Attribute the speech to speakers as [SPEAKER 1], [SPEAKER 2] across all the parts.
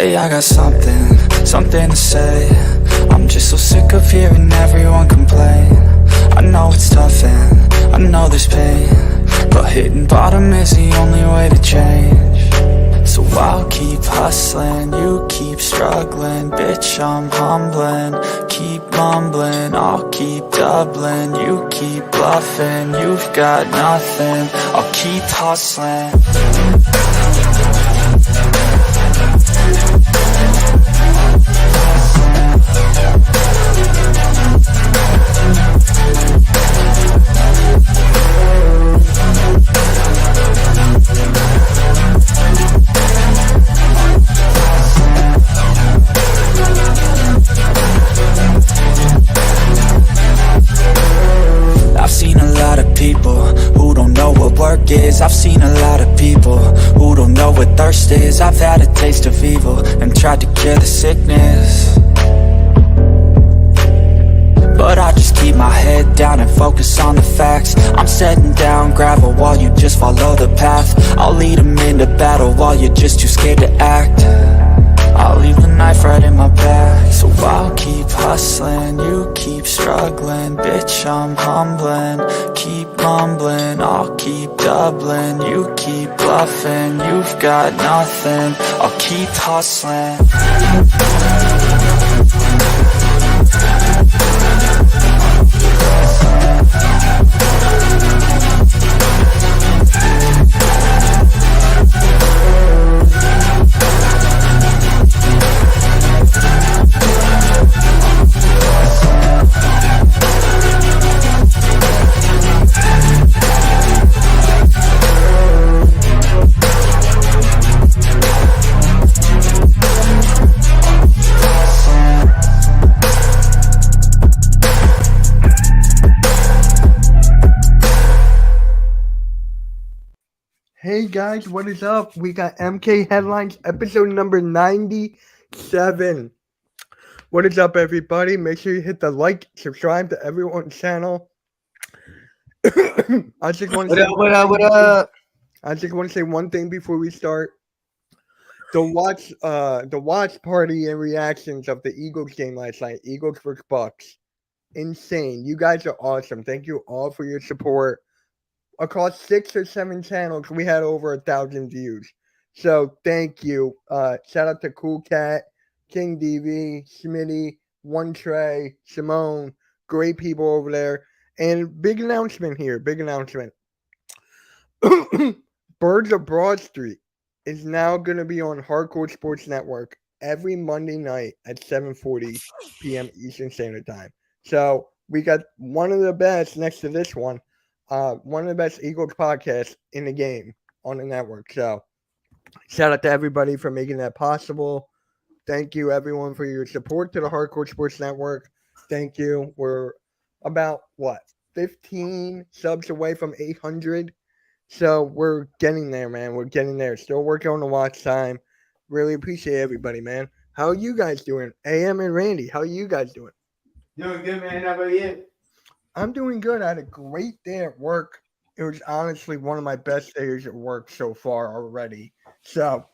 [SPEAKER 1] Hey, I got something to say. I'm just so sick of hearing everyone complain. I know it's tough and I know there's pain, but hitting bottom is the only way to change. So I'll keep hustling, you keep struggling. Bitch, I'm humbling, keep mumbling. I'll keep doubling, you keep bluffing. You've got nothing, I'll keep hustling. I've seen a lot of people who don't know what work is. I've seen a lot of people who don't know what thirst is. I've had a taste of evil and tried to cure the sickness, but I just keep my head down and focus on the facts. I'm setting down gravel while you just follow the path. I'll lead them into battle while you're just too scared to act. I'll leave the knife right in my back. So I'll keep hustling, you keep struggling. Bitch, I'm humbling, keep mumbling. I'll keep doubling, you keep bluffing. You've got nothing, I'll keep hustling.
[SPEAKER 2] Hey guys, what is up? We got MK Headlines, episode number 97. What is up, everybody? Make sure you hit the like, subscribe to everyone's channel. I just want to
[SPEAKER 3] What up?
[SPEAKER 2] I just want to say one thing before we start. The watch party and reactions of the Eagles game last night, Eagles vs. Bucks. Insane. You guys are awesome. Thank you all for your support. Across 6 or 7 channels, we had over 1,000 views. So thank you. Shout out to Cool Cat, King DV, Smitty, One Trey, Simone. Great people over there. And big announcement here. Big announcement. Birds of Broad Street is now going to be on Hardcore Sports Network every Monday night at 7:40 p.m. Eastern Standard Time. So we got one of the best next to this one. One of the best Eagles podcasts in the game on the network. So shout out to everybody for making that possible. Thank you, everyone, for your support to the Hardcore Sports Network. Thank you. We're about, 15 subs away from 800. So we're getting there, man. We're getting there. Still working on the watch time. Really appreciate everybody, man. How are you guys doing? AM and Randy, how are you guys doing?
[SPEAKER 3] Doing good, man. How about you?
[SPEAKER 2] I'm doing good. I had a great day at work. It was honestly one of my best days at work so far already. So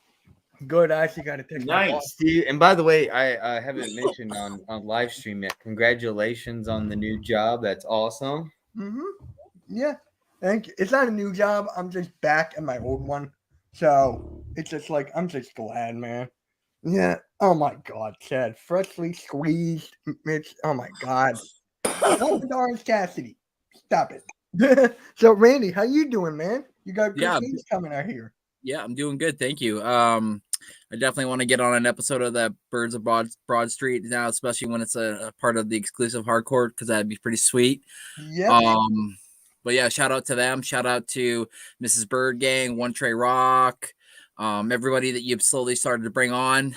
[SPEAKER 2] good. I actually got to take
[SPEAKER 3] Nice, dude. And by the way, I haven't mentioned on live stream yet. Congratulations on the new job. That's awesome.
[SPEAKER 2] Yeah. Thank you. It's not a new job. I'm just back at my old one. So it's just like, I'm just glad, man. Yeah. Oh my God, Chad. Freshly squeezed. Mitch. Oh my God. What Orange Cassidy? Stop it. So, Randy, how you doing, man? You got good things coming out here.
[SPEAKER 4] Yeah, I'm doing good. Thank you. I definitely want to get on an episode of that Birds of Broad Street now, especially when it's a part of the exclusive hardcore, because that'd be pretty sweet.
[SPEAKER 2] Yeah.
[SPEAKER 4] But yeah, shout out to them. Shout out to Mrs. Bird Gang, One Trey Rock, everybody that you've slowly started to bring on.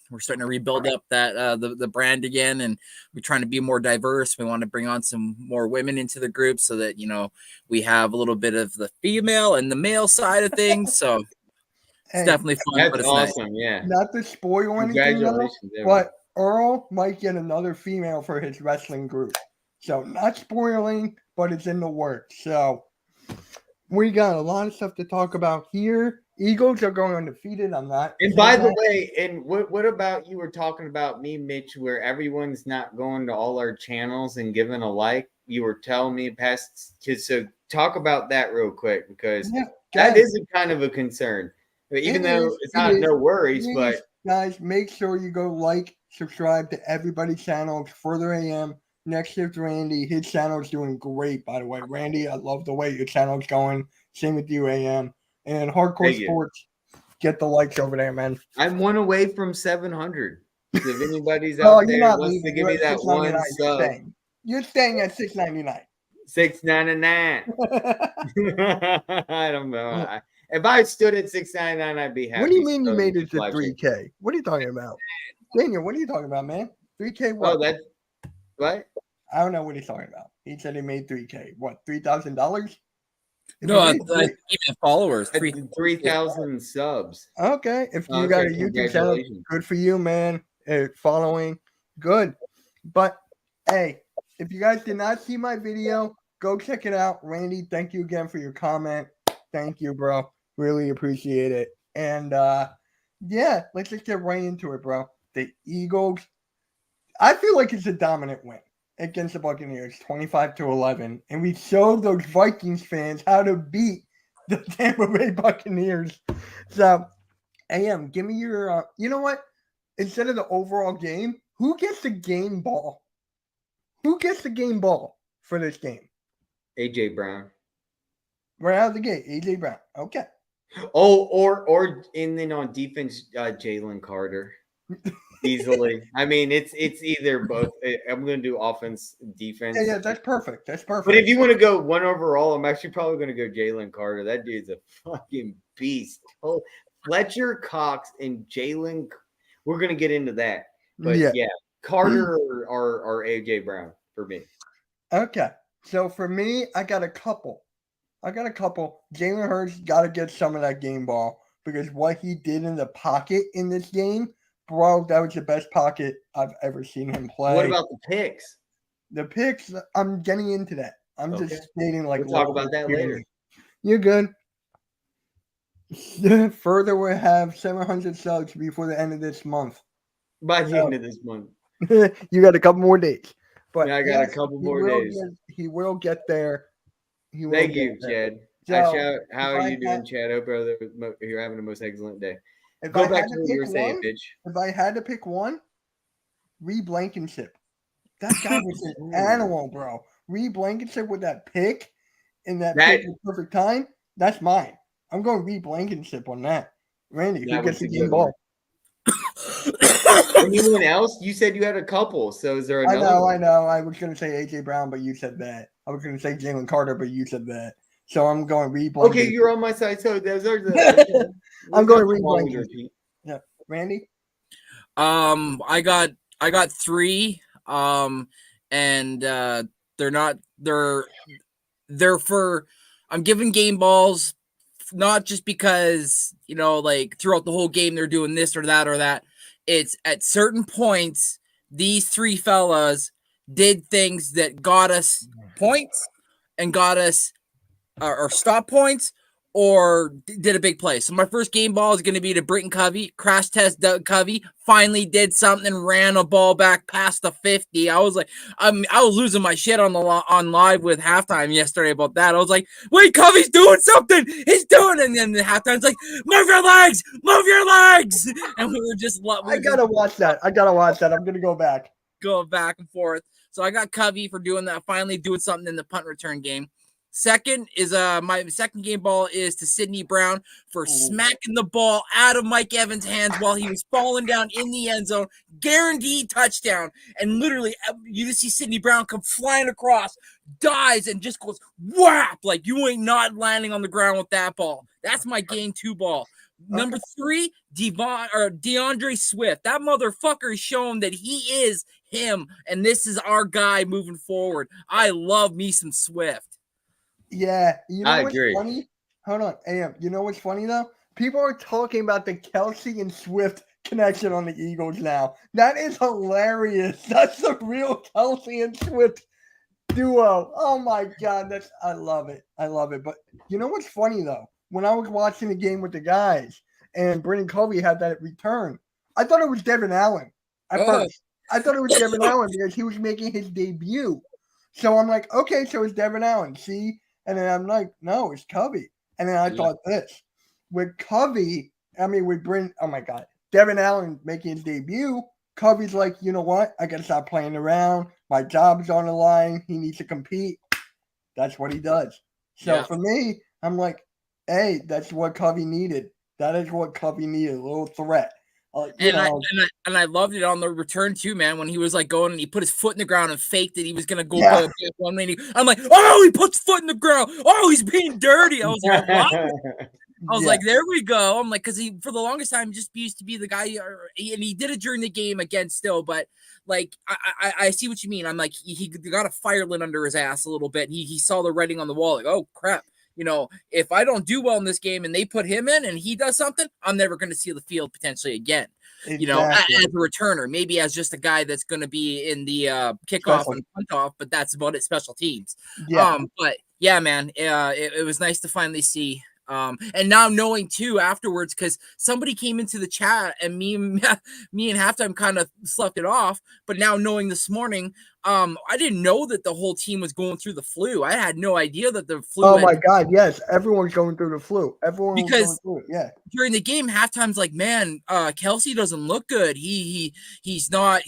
[SPEAKER 4] We're starting to rebuild up that the brand again, and we're trying to be more diverse. We want to bring on some more women into the group so that, we have a little bit of the female and the male side of things. So it's definitely fun.
[SPEAKER 3] That's
[SPEAKER 4] but it's
[SPEAKER 3] awesome.
[SPEAKER 4] nice.
[SPEAKER 3] Yeah.
[SPEAKER 2] Not to spoil anything, but Earl might get another female for his wrestling group. So not spoiling, but it's in the works. So we got a lot of stuff to talk about here. Eagles are going undefeated. I'm not.
[SPEAKER 3] And by the way, and what about you were talking about me, Mitch, where everyone's not going to all our channels and giving a like? You were telling me past so talk about that real quick because that is a kind of a concern. Even though it's not no worries, but
[SPEAKER 2] guys, make sure you go like, subscribe to everybody's channels. Further AM, Next Shift Randy, his channel's doing great, by the way. Randy, I love the way your channel's going. Same with you, AM. And Hardcore Sports, get the likes over there, man.
[SPEAKER 3] I'm one away from 700. So if anybody's out there wants to give me that one sub.
[SPEAKER 2] You're staying at $6.99.
[SPEAKER 3] $6.99. I don't know. If I stood at $6.99, I'd be happy.
[SPEAKER 2] What do you mean you made it to 3K? What are you talking about? Daniel, what are you talking about, man? 3K what?
[SPEAKER 3] Oh, that's what?
[SPEAKER 2] I don't know what he's talking about. He said he made 3K. What, $3,000?
[SPEAKER 4] No, even followers.
[SPEAKER 3] 3,000 subs.
[SPEAKER 2] Okay. If you got a YouTube channel, good for you, man. Following, good. But, hey, if you guys did not see my video, go check it out. Randy, thank you again for your comment. Thank you, bro. Really appreciate it. And, yeah, let's just get right into it, bro. The Eagles, I feel like it's a dominant win against the Buccaneers, 25-11. And we showed those Vikings fans how to beat the Tampa Bay Buccaneers. So, AM, give me your, you know what? Instead of the overall game, who gets the game ball? Who gets the game ball for this game?
[SPEAKER 3] A.J. Brown.
[SPEAKER 2] Right out of the gate, A.J. Brown. Okay.
[SPEAKER 3] Oh, or and then on defense, Jalen Carter. Easily. I mean, it's either both. I'm going to do offense, defense.
[SPEAKER 2] Yeah, that's perfect. That's perfect.
[SPEAKER 3] But if you want to go one overall, I'm actually probably going to go Jalen Carter. That dude's a fucking beast. Oh, Fletcher Cox and Jalen. We're going to get into that. But yeah, Carter or A.J. Brown for me.
[SPEAKER 2] Okay. So for me, I got a couple. Jalen Hurts got to get some of that game ball because what he did in the pocket in this game, bro, that was the best pocket I've ever seen him play.
[SPEAKER 3] What about the picks?
[SPEAKER 2] The picks, I'm getting into that. I'm just stating like
[SPEAKER 3] we'll talk about that later.
[SPEAKER 2] You're good. Further, we'll have 700 subs before the end of this month.
[SPEAKER 3] By the end of this month.
[SPEAKER 2] You got a couple more days. But
[SPEAKER 3] I got a couple more days.
[SPEAKER 2] He will get there.
[SPEAKER 3] Thank you, Chad.
[SPEAKER 2] So,
[SPEAKER 3] how are you doing, Chad? Hope you're having the most excellent day. Go back to what you were saying, bitch.
[SPEAKER 2] If I had to pick one, Reed Blankenship. That guy was an animal, bro. Reed Blankenship with that pick in that pick at perfect time, that's mine. I'm going Reed Blankenship on that. Randy, who gets the game ball?
[SPEAKER 3] Anyone else? You said you had a couple, so is there another?
[SPEAKER 2] I know. I was going to say A.J. Brown, but you said that. I was going to say Jalen Carter, but you said that. So I'm going Reed Blankenship.
[SPEAKER 3] Okay, you're on my side. So those are the.
[SPEAKER 2] I'm going Reed Blankenship. Yeah, Randy.
[SPEAKER 4] I got three. And they're for. I'm giving game balls, not just because like throughout the whole game they're doing this or that. It's at certain points these three fellas did things that got us points and got us or stop points or did a big play. So my first game ball is going to be to Britton Covey. Crash test Doug Covey finally did something, ran a ball back past the 50. I was like, I was losing my shit on live with halftime yesterday about that. I was like, wait, Covey's doing something. He's doing it. And then the halftime's like, move your legs. And we were just.
[SPEAKER 2] I got to watch that. I'm going to go back.
[SPEAKER 4] Go back and forth. So I got Covey for doing that, finally doing something in the punt return game. Second is my second game ball is to Sidney Brown for smacking the ball out of Mike Evans' hands while he was falling down in the end zone. Guaranteed touchdown. And literally, you just see Sidney Brown come flying across, dives, and just goes whap. Like, you ain't not landing on the ground with that ball. That's my game 2 ball. Number 3, DeAndre Swift. That motherfucker is showing that he is him, and this is our guy moving forward. I love me some Swift.
[SPEAKER 2] Yeah, you know what's
[SPEAKER 3] agree.
[SPEAKER 2] Funny? Hold on, AM. You know what's funny though? People are talking about the Kelsey and Swift connection on the Eagles now. That is hilarious. That's the real Kelsey and Swift duo. Oh my God, I love it. But you know what's funny though? when I was watching the game with the guys and Brendan Covey had that return, I thought it was Devin Allen at first. I thought it was Devin Allen because he was making his debut. So I'm like, okay, so it's Devin Allen. See? And then I'm like, no, it's Covey. And then I thought this. With Covey, with Brendan, oh my God, Devin Allen making his debut, Covey's like, you know what? I got to stop playing around. My job's on the line. He needs to compete. That's what he does. So for me, I'm like, hey, that's what Covey needed. That is what Covey needed, a little threat.
[SPEAKER 4] I loved it on the return too, man. When he was like going and he put his foot in the ground and faked that he was gonna go one lane. I'm like, oh, he puts foot in the ground. Oh, he's being dirty. I was like, what? I was like, there we go. I'm like, because he for the longest time just used to be the guy, and he did it during the game again still. But like, I see what you mean. I'm like, he got a fire lit under his ass a little bit. He saw the writing on the wall. Like, oh crap. If I don't do well in this game and they put him in and he does something, I'm never going to see the field potentially again. Exactly. As a returner, maybe as just a guy that's going to be in the kickoff and punt off, but that's about it. Special teams. Yeah. But yeah, man, it was nice to finally see. And now knowing too afterwards, because somebody came into the chat and me and halftime kind of slept it off. But now knowing this morning, I didn't know that the whole team was going through the flu. I had no idea that the flu.
[SPEAKER 2] Oh my God, yes, everyone's going through the flu. Everyone was going through it. Yeah.
[SPEAKER 4] During the game, halftime's like, man, Kelsey doesn't look good. He's not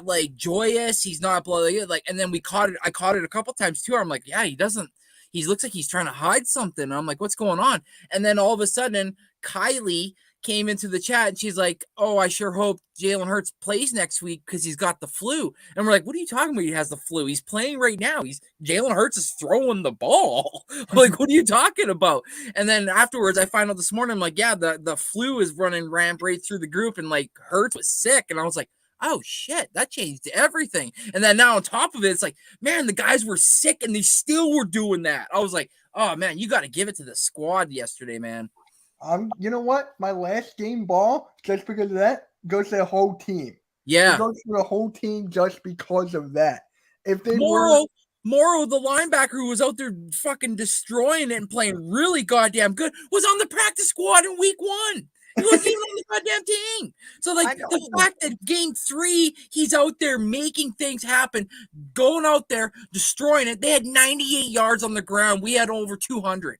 [SPEAKER 4] like joyous. He's not like. And then I caught it a couple times too. I'm like, yeah, he doesn't. He looks like he's trying to hide something. I'm like, what's going on? And then all of a sudden, Kylie came into the chat and she's like, oh, I sure hope Jalen Hurts plays next week because he's got the flu. And we're like, what are you talking about? He has the flu. He's playing right now. Jalen Hurts is throwing the ball. I'm like, what are you talking about? And then afterwards, I find out this morning, I'm like, yeah, the flu is running rampant through the group and like Hurts was sick. And I was like, oh shit, that changed everything. And then now on top of it, it's like, man, the guys were sick and they still were doing that. I was like, oh man, you got to give it to the squad yesterday, man.
[SPEAKER 2] You know what? My last game ball, just because of that, goes to the whole team.
[SPEAKER 4] Yeah.
[SPEAKER 2] It goes to the whole team just because of that. If they
[SPEAKER 4] Morrow, the linebacker who was out there fucking destroying it and playing really goddamn good, was on the practice squad in week 1. He wasn't even on the goddamn team. So, like, the fact that game 3, he's out there making things happen, going out there, destroying it. They had 98 yards on the ground. We had over 200.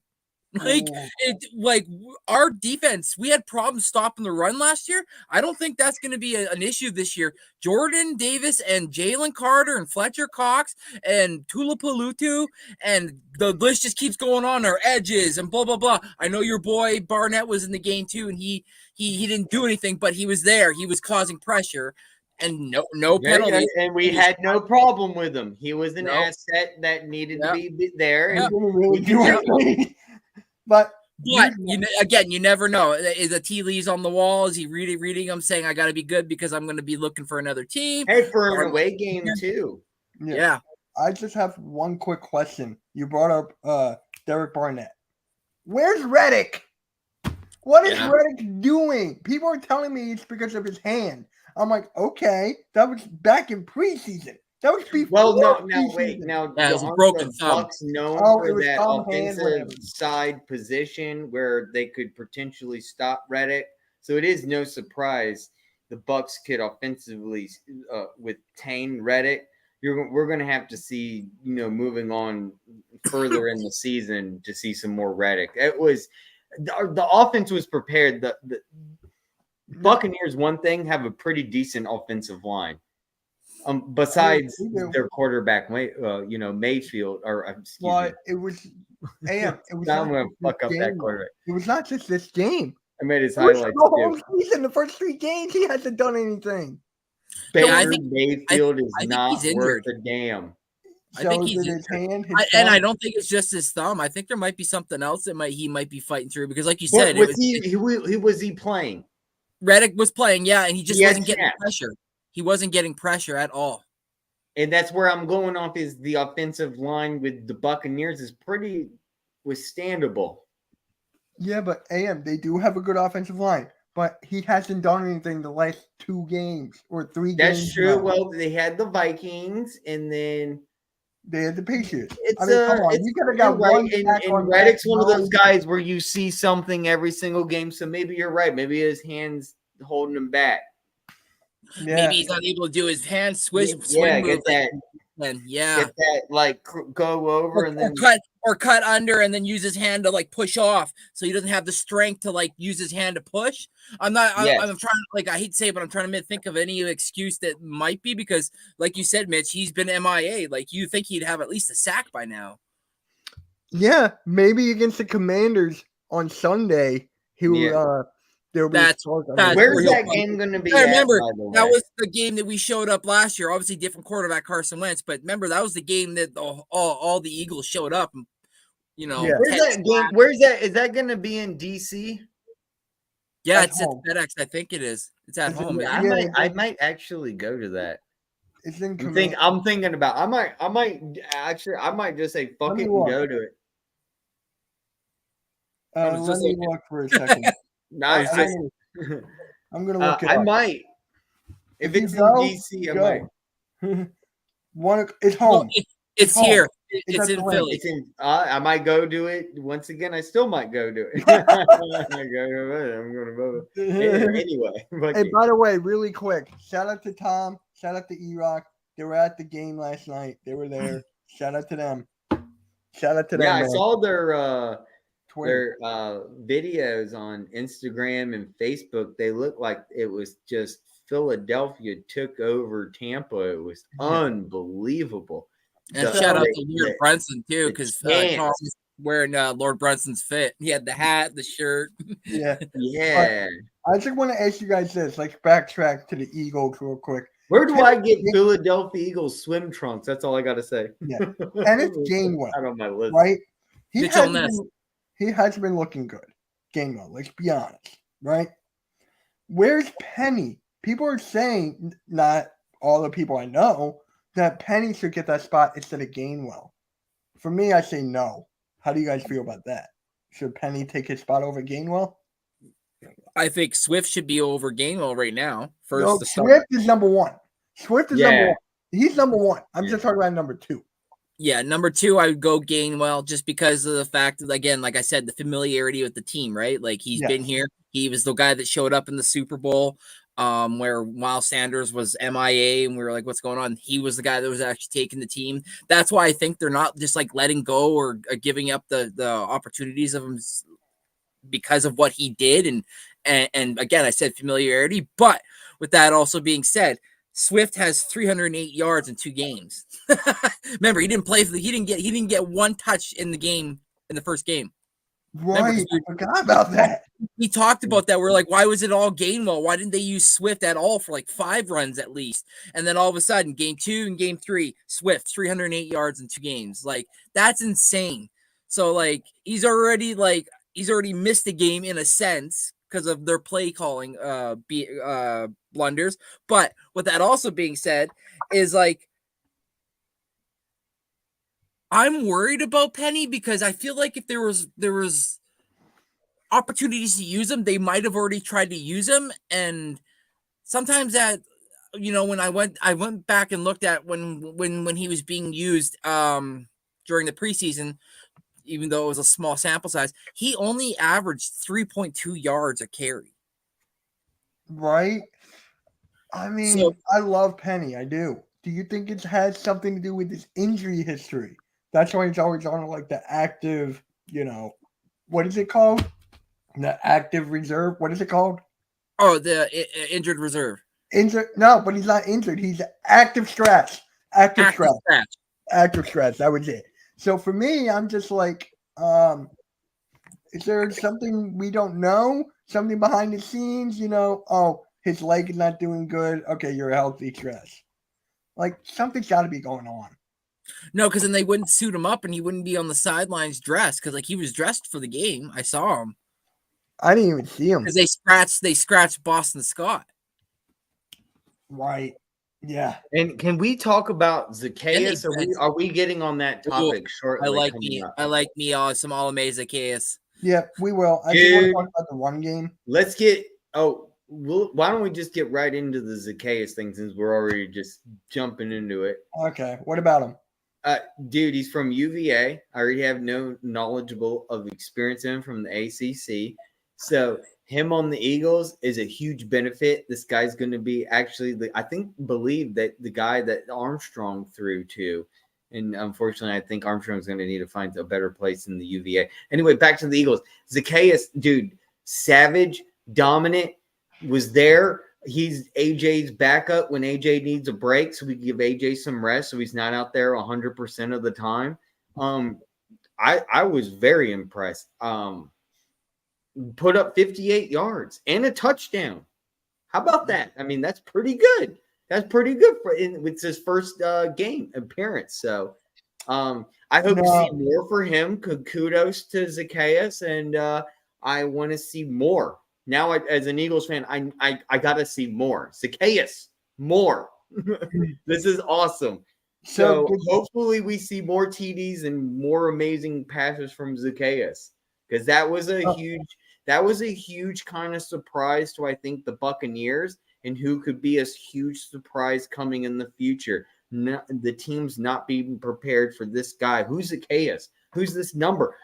[SPEAKER 4] Like our defense, we had problems stopping the run last year. I don't think that's going to be an issue this year. Jordan Davis and Jalen Carter and Fletcher Cox and Tuipulotu and the list just keeps going on. Our edges and blah blah blah. I know your boy Barnett was in the game too, and he didn't do anything, but he was there. He was causing pressure. And no penalty.
[SPEAKER 3] Yeah, and we had no problem with him. He was an asset that needed to be there. And
[SPEAKER 2] But
[SPEAKER 4] you never know. Is a tea leaves on the wall? Is he reading them saying, I got to be good because I'm going to be looking for another team?
[SPEAKER 3] Hey, for an away game too.
[SPEAKER 4] Yeah.
[SPEAKER 2] I just have one quick question. You brought up Derek Barnett. Where's Reddick? What is Reddick doing? People are telling me it's because of his hand. I'm like, okay, that was back in preseason. That was before.
[SPEAKER 3] Well, wait. Now,
[SPEAKER 4] that was a broken thumb.
[SPEAKER 3] Bucs known for that offensive side position where they could potentially stop Reddick. So it is no surprise the Bucs could offensively with Tane Reddick. We're going to have to see, moving on further in the season to see some more Reddick. It was the offense was prepared. The Buccaneers, one thing, have a pretty decent offensive line. Besides their quarterback, Mayfield,
[SPEAKER 2] it was. It was.
[SPEAKER 3] I'm going to fuck up that quarterback.
[SPEAKER 2] It was not just this game.
[SPEAKER 3] I made his highlights too.
[SPEAKER 2] In the first 3 games, he hasn't done anything.
[SPEAKER 3] I think Mayfield is not worth a damn.
[SPEAKER 4] I think he's his hand, and I don't think it's just his thumb. I think there might be something else that he might be fighting through because, like you said,
[SPEAKER 3] was he playing?
[SPEAKER 4] Reddick was playing, and he just wasn't getting pressure. He wasn't getting pressure at all.
[SPEAKER 3] And that's where I'm going off is the offensive line with the Buccaneers is pretty withstandable.
[SPEAKER 2] Yeah, but they do have a good offensive line. But he hasn't done anything the last 2 games or 3 games.
[SPEAKER 3] That's true. Now. Well, they had the Vikings and then
[SPEAKER 2] They had the Patriots.
[SPEAKER 3] It's
[SPEAKER 2] come on,
[SPEAKER 3] it's
[SPEAKER 2] you could have
[SPEAKER 3] you're
[SPEAKER 2] got
[SPEAKER 3] right.
[SPEAKER 2] one sack
[SPEAKER 3] And
[SPEAKER 2] on
[SPEAKER 3] Reddick's
[SPEAKER 2] Mac
[SPEAKER 3] one of those
[SPEAKER 2] Jones.
[SPEAKER 3] guys where you see something every single game. So maybe you're right. Maybe his hands holding him back.
[SPEAKER 2] Yeah,
[SPEAKER 4] Maybe he's not able to do his hand swing
[SPEAKER 3] Yeah,
[SPEAKER 4] move.
[SPEAKER 3] get that,
[SPEAKER 4] Get
[SPEAKER 3] like go over and then
[SPEAKER 4] cut under and then use his hand to like push off, so he doesn't have the strength to like use his hand to push. I'm trying, like, I hate to say it, but I'm trying to think of any excuse that might be, because like you said, Mitch, he's been MIA. Like, you think he'd have at least a sack by now.
[SPEAKER 2] yeah, maybe against the Commanders on Sunday, he will. There'll be
[SPEAKER 4] That's
[SPEAKER 3] where's
[SPEAKER 4] real
[SPEAKER 3] that
[SPEAKER 4] fun.
[SPEAKER 3] game going to be?
[SPEAKER 4] I remember
[SPEAKER 3] by the way?
[SPEAKER 4] that was the game that we showed up last year. Obviously, different quarterback, Carson Wentz, but remember that was the game that all the Eagles showed up. And, you know,
[SPEAKER 2] Yeah.
[SPEAKER 3] Where's that game? Where's that? Is that going to be in DC?
[SPEAKER 4] Yeah,
[SPEAKER 2] At
[SPEAKER 4] it's at
[SPEAKER 2] home.
[SPEAKER 4] FedEx. I think it is. It's at
[SPEAKER 2] Is it-
[SPEAKER 4] home.
[SPEAKER 2] yeah.
[SPEAKER 3] I might actually go to that.
[SPEAKER 2] It's in
[SPEAKER 3] I'm thinking about. I might just say fuck
[SPEAKER 2] Let
[SPEAKER 3] it
[SPEAKER 2] me
[SPEAKER 3] and
[SPEAKER 2] look.
[SPEAKER 3] go to it.
[SPEAKER 2] Let me look for a second.
[SPEAKER 3] Nice.
[SPEAKER 2] I'm gonna look it
[SPEAKER 3] I
[SPEAKER 2] up.
[SPEAKER 3] might. If
[SPEAKER 2] you
[SPEAKER 3] it's in
[SPEAKER 2] go,
[SPEAKER 3] DC, I might.
[SPEAKER 2] It's home.
[SPEAKER 4] No, it's
[SPEAKER 2] home.
[SPEAKER 4] here.
[SPEAKER 2] It's
[SPEAKER 4] It's
[SPEAKER 2] at
[SPEAKER 4] in
[SPEAKER 2] the link.
[SPEAKER 4] Philly.
[SPEAKER 3] It's in. I might go do it once again. I still might go do it. I'm going to vote anyway.
[SPEAKER 2] Hey, by the way, really quick, shout out to Tom. Shout out to E-Rock. They were at the game last night. They were there. Shout out to them. Shout out to them.
[SPEAKER 3] Yeah, I
[SPEAKER 2] man.
[SPEAKER 3] saw their
[SPEAKER 2] Twitter.
[SPEAKER 3] videos on Instagram and Facebook. They looked like it was just Philadelphia took over Tampa. It was unbelievable.
[SPEAKER 4] And shout out to Lord Brunson too, because Tom was wearing Lord Brunson's fit. He had the hat, the shirt.
[SPEAKER 2] Yeah.
[SPEAKER 3] Yeah.
[SPEAKER 2] I just want to ask you guys this. Let's backtrack to the Eagles real quick.
[SPEAKER 3] Where do I get Philadelphia Eagles swim trunks? That's all I got to say.
[SPEAKER 2] Yeah. Kenneth Gainwell,
[SPEAKER 3] Not on my list.
[SPEAKER 2] right? He
[SPEAKER 4] Mitchell
[SPEAKER 2] has been looking good. Gainwell, let's be honest, right? Where's Penny? People are saying, not all the people I know, that Penny should get that spot instead of Gainwell. For me, I say no. How do you guys feel about that? Should Penny take his spot over Gainwell?
[SPEAKER 4] I think Swift should be over Gainwell right now.
[SPEAKER 2] No, Swift is number one. Swift is number one. He's number one. I'm just talking about number two.
[SPEAKER 4] Yeah, number two, I would go Gainwell just because of the fact that, again, like I said, the familiarity with the team, right? Like, he's been here. He was the guy that showed up in the Super Bowl where Miles Sanders was MIA and we were like, what's going on? He was the guy that was actually taking the team. That's why I think they're not just like letting go or giving up the opportunities of him because of what he did. And again, I said familiarity, but with that also being said, Swift has 308 yards in 2 games. Remember, he didn't get one touch in the game in the first game.
[SPEAKER 2] Right, I forgot about that.
[SPEAKER 4] We talked about that. We're like, why was it all Gainwell? Why didn't they use Swift at all for like 5 runs at least? And then all of a sudden, game 2 and game 3, Swift 308 yards in 2 games. Like, that's insane. So like, he's already missed a game in a sense because of their play calling blunders. But with that also being said, is like, I'm worried about Penny because I feel like if there was opportunities to use him, they might have already tried to use him. And sometimes that, you know, when I went back and looked at when he was being used during the preseason, even though it was a small sample size, he only averaged 3.2 yards a carry.
[SPEAKER 2] Right. I mean, I love Penny. I do. Do you think it has something to do with his injury history? That's why he's always on like the active, you know, what is it called? The active reserve. What is it called?
[SPEAKER 4] Oh, the injured reserve.
[SPEAKER 2] Injured? No, but he's not injured. He's active scratch. Active scratch. That was it. So for me, I'm just like, is there something we don't know? Something behind the scenes, you know? Oh, his leg is not doing good. Okay, you're a healthy scratch. Like, something's got to be going on.
[SPEAKER 4] No, because then they wouldn't suit him up and he wouldn't be on the sidelines dressed because, like, he was dressed for the game. I saw him.
[SPEAKER 2] I didn't even see him.
[SPEAKER 4] Because they scratched Boston Scott.
[SPEAKER 2] Right. Yeah.
[SPEAKER 3] And can we talk about Zacchaeus? Are we getting on that topic shortly?
[SPEAKER 4] I like me some Alame Zacchaeus.
[SPEAKER 2] Yeah, we will. I just want to talk about the run game.
[SPEAKER 3] Let's get why don't we just get right into the Zacchaeus thing since we're already just jumping into it?
[SPEAKER 2] Okay. What about him?
[SPEAKER 3] Dude, he's from UVA. I already have no knowledgeable of experience in him from the ACC. So him on the Eagles is a huge benefit. This guy's going to be actually believe that the guy that Armstrong threw to. And unfortunately, I think Armstrong's going to need to find a better place in the UVA. Anyway, back to the Eagles. Zacchaeus, dude, savage, dominant, was there. He's AJ's backup when AJ needs a break, so we give AJ some rest so he's not out there 100% of the time. I was very impressed. Put up 58 yards and a touchdown. How about that? I mean, that's pretty good. That's pretty good for it's his first game appearance. So I hope to see more for him. Kudos to Zacchaeus, and I want to see more. Now, as an Eagles fan, I got to see more. Zacchaeus, more. This is awesome. So hopefully we see more TDs and more amazing passes from Zacchaeus, because that was a huge kind of surprise to, I think, the Buccaneers, and who could be a huge surprise coming in the future. The team's not being prepared for this guy. Who's Zacchaeus? Who's this number?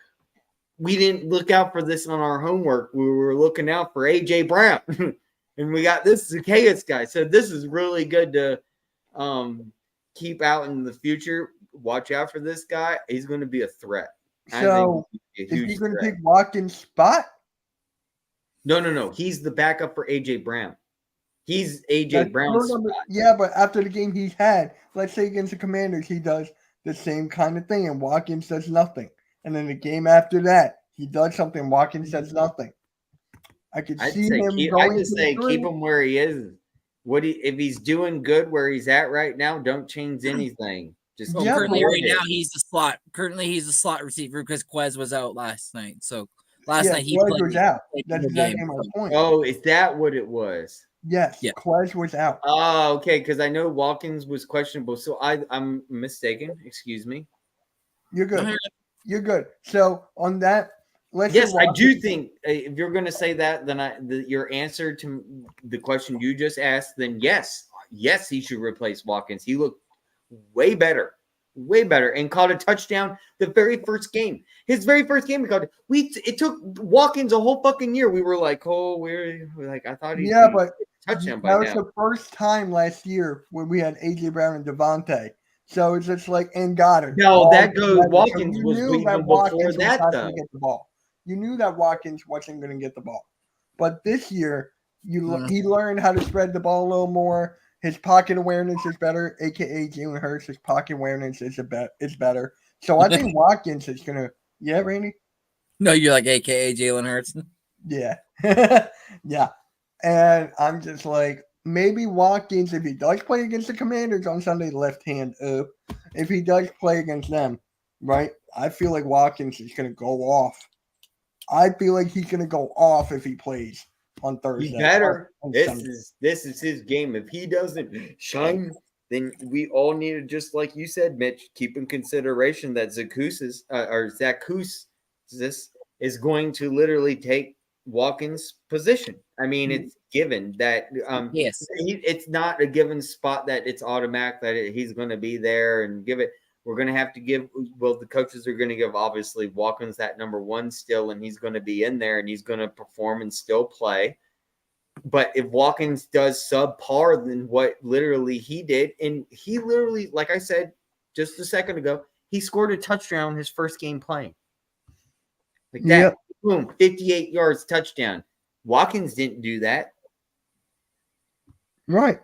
[SPEAKER 3] We didn't look out for this on our homework. We were looking out for AJ Brown, and we got this Zacchaeus guy. So this is really good to keep out in the future. Watch out for this guy. He's going to be a threat.
[SPEAKER 2] So is he going to take Watkins' spot?
[SPEAKER 3] No. He's the backup for AJ Brown. He's AJ Brown's spot.
[SPEAKER 2] Yeah, but after the game he's had, let's say against the Commanders, he does the same kind of thing, and Watkins does nothing. And then the game after that, he does something. Watkins does nothing.
[SPEAKER 3] I'd see him keep him where he is. If he's doing good where he's at right now, don't change anything. Just
[SPEAKER 4] currently right now he's the slot. Currently he's the slot receiver because Quez was out last night. So last night he
[SPEAKER 2] Quez was out. That's exactly my point.
[SPEAKER 3] Oh, is that what it was?
[SPEAKER 2] Yes, yeah. Quez was out.
[SPEAKER 3] Oh, okay. Because I know Watkins was questionable. So I'm mistaken. Excuse me.
[SPEAKER 2] You're good. You're good. So on that,
[SPEAKER 3] I do think if you're going to say that, then your answer to the question you just asked, then yes, he should replace Watkins. He looked way better, and caught a touchdown the very first game. His very first game, he caught. It took Watkins a whole fucking year. We were like, I thought he
[SPEAKER 2] but
[SPEAKER 3] touchdown by
[SPEAKER 2] now. That was the first time last year when we had AJ Brown and Devontae. So it's just like, and Goddard.
[SPEAKER 3] No, that goes. Watkins was even before that, though.
[SPEAKER 2] Get the ball. You knew that Watkins wasn't going to get the ball. But this year, he learned how to spread the ball a little more. His pocket awareness is better, a.k.a. Jalen Hurts. His pocket awareness is better. So I think Watkins is going to – yeah, Randy?
[SPEAKER 4] No, you're like a.k.a. Jalen Hurts.
[SPEAKER 2] Yeah. Yeah. And I'm just like, maybe Watkins, if he does play against the Commanders on Sunday, left hand up. If he does play against them, right, I feel like Watkins is going to go off. I feel like he's going to go off if he plays on Thursday.
[SPEAKER 3] He better. This is his game. If he doesn't shine, then we all need to, just like you said, Mitch, keep in consideration that Zacchaeus is going to literally take Watkins' position. I mean, it's given that
[SPEAKER 4] yes,
[SPEAKER 3] it's not a given spot that it's automatic that he's going to be there and give it. We're going to have to give – the coaches are going to give, obviously, Watkins that number one still, and he's going to be in there, and he's going to perform and still play. But if Watkins does subpar than what literally he did, and he literally, like I said just a second ago, he scored a touchdown his first game playing. Like that. Yep. Boom, 58 yards, touchdown. Watkins didn't do that.
[SPEAKER 2] Right.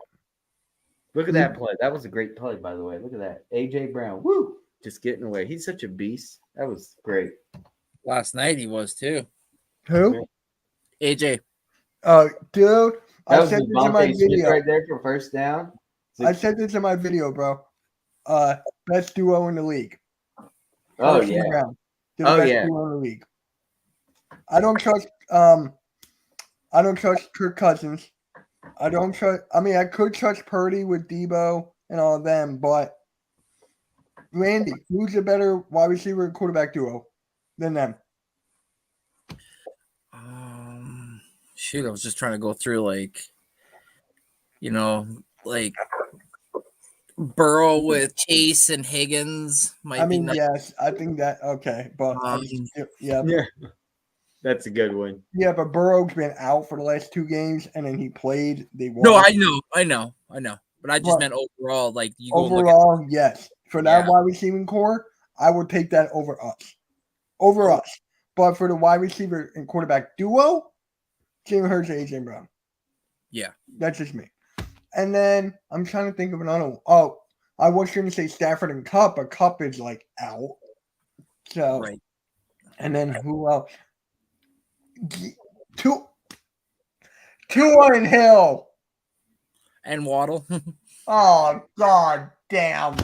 [SPEAKER 3] Look at that play. That was a great play, by the way. Look at that. AJ Brown. Woo! Just getting away. He's such a beast. That was great.
[SPEAKER 4] Last night he was too.
[SPEAKER 2] Who?
[SPEAKER 4] AJ.
[SPEAKER 2] Dude.
[SPEAKER 3] I said this in my video. Right there for first down.
[SPEAKER 2] I said this in my video, bro. Best duo in the league.
[SPEAKER 3] Oh, yeah.
[SPEAKER 2] Best duo in the league. I don't trust Kirk Cousins. I could trust Purdy with Debo and all of them, but Randy, who's a better wide receiver and quarterback duo than them?
[SPEAKER 4] Shoot, I was just trying to go through Burrow with Chase and Higgins might
[SPEAKER 2] I
[SPEAKER 4] be
[SPEAKER 2] mean,
[SPEAKER 4] nice.
[SPEAKER 2] yes, I think that okay, but yeah,
[SPEAKER 3] Yeah, that's a good one.
[SPEAKER 2] yeah, but Burrow's been out for the last 2 games, and then he played. They won.
[SPEAKER 4] No, I know. But I just
[SPEAKER 2] But
[SPEAKER 4] meant overall, like you go and look
[SPEAKER 2] overall, yes, for that
[SPEAKER 4] Yeah.
[SPEAKER 2] wide receiving core, I would take that over us. Over us. But for the wide receiver and quarterback duo, Jalen Hurts and AJ Brown.
[SPEAKER 4] Yeah.
[SPEAKER 2] That's just me. And then I'm trying to think of another one. Oh, I was going to say Stafford and Cup, but Cup is like out. So,
[SPEAKER 4] Right.
[SPEAKER 2] and then who else? Tua and Hill.
[SPEAKER 4] And Waddle.
[SPEAKER 2] Oh, God damn.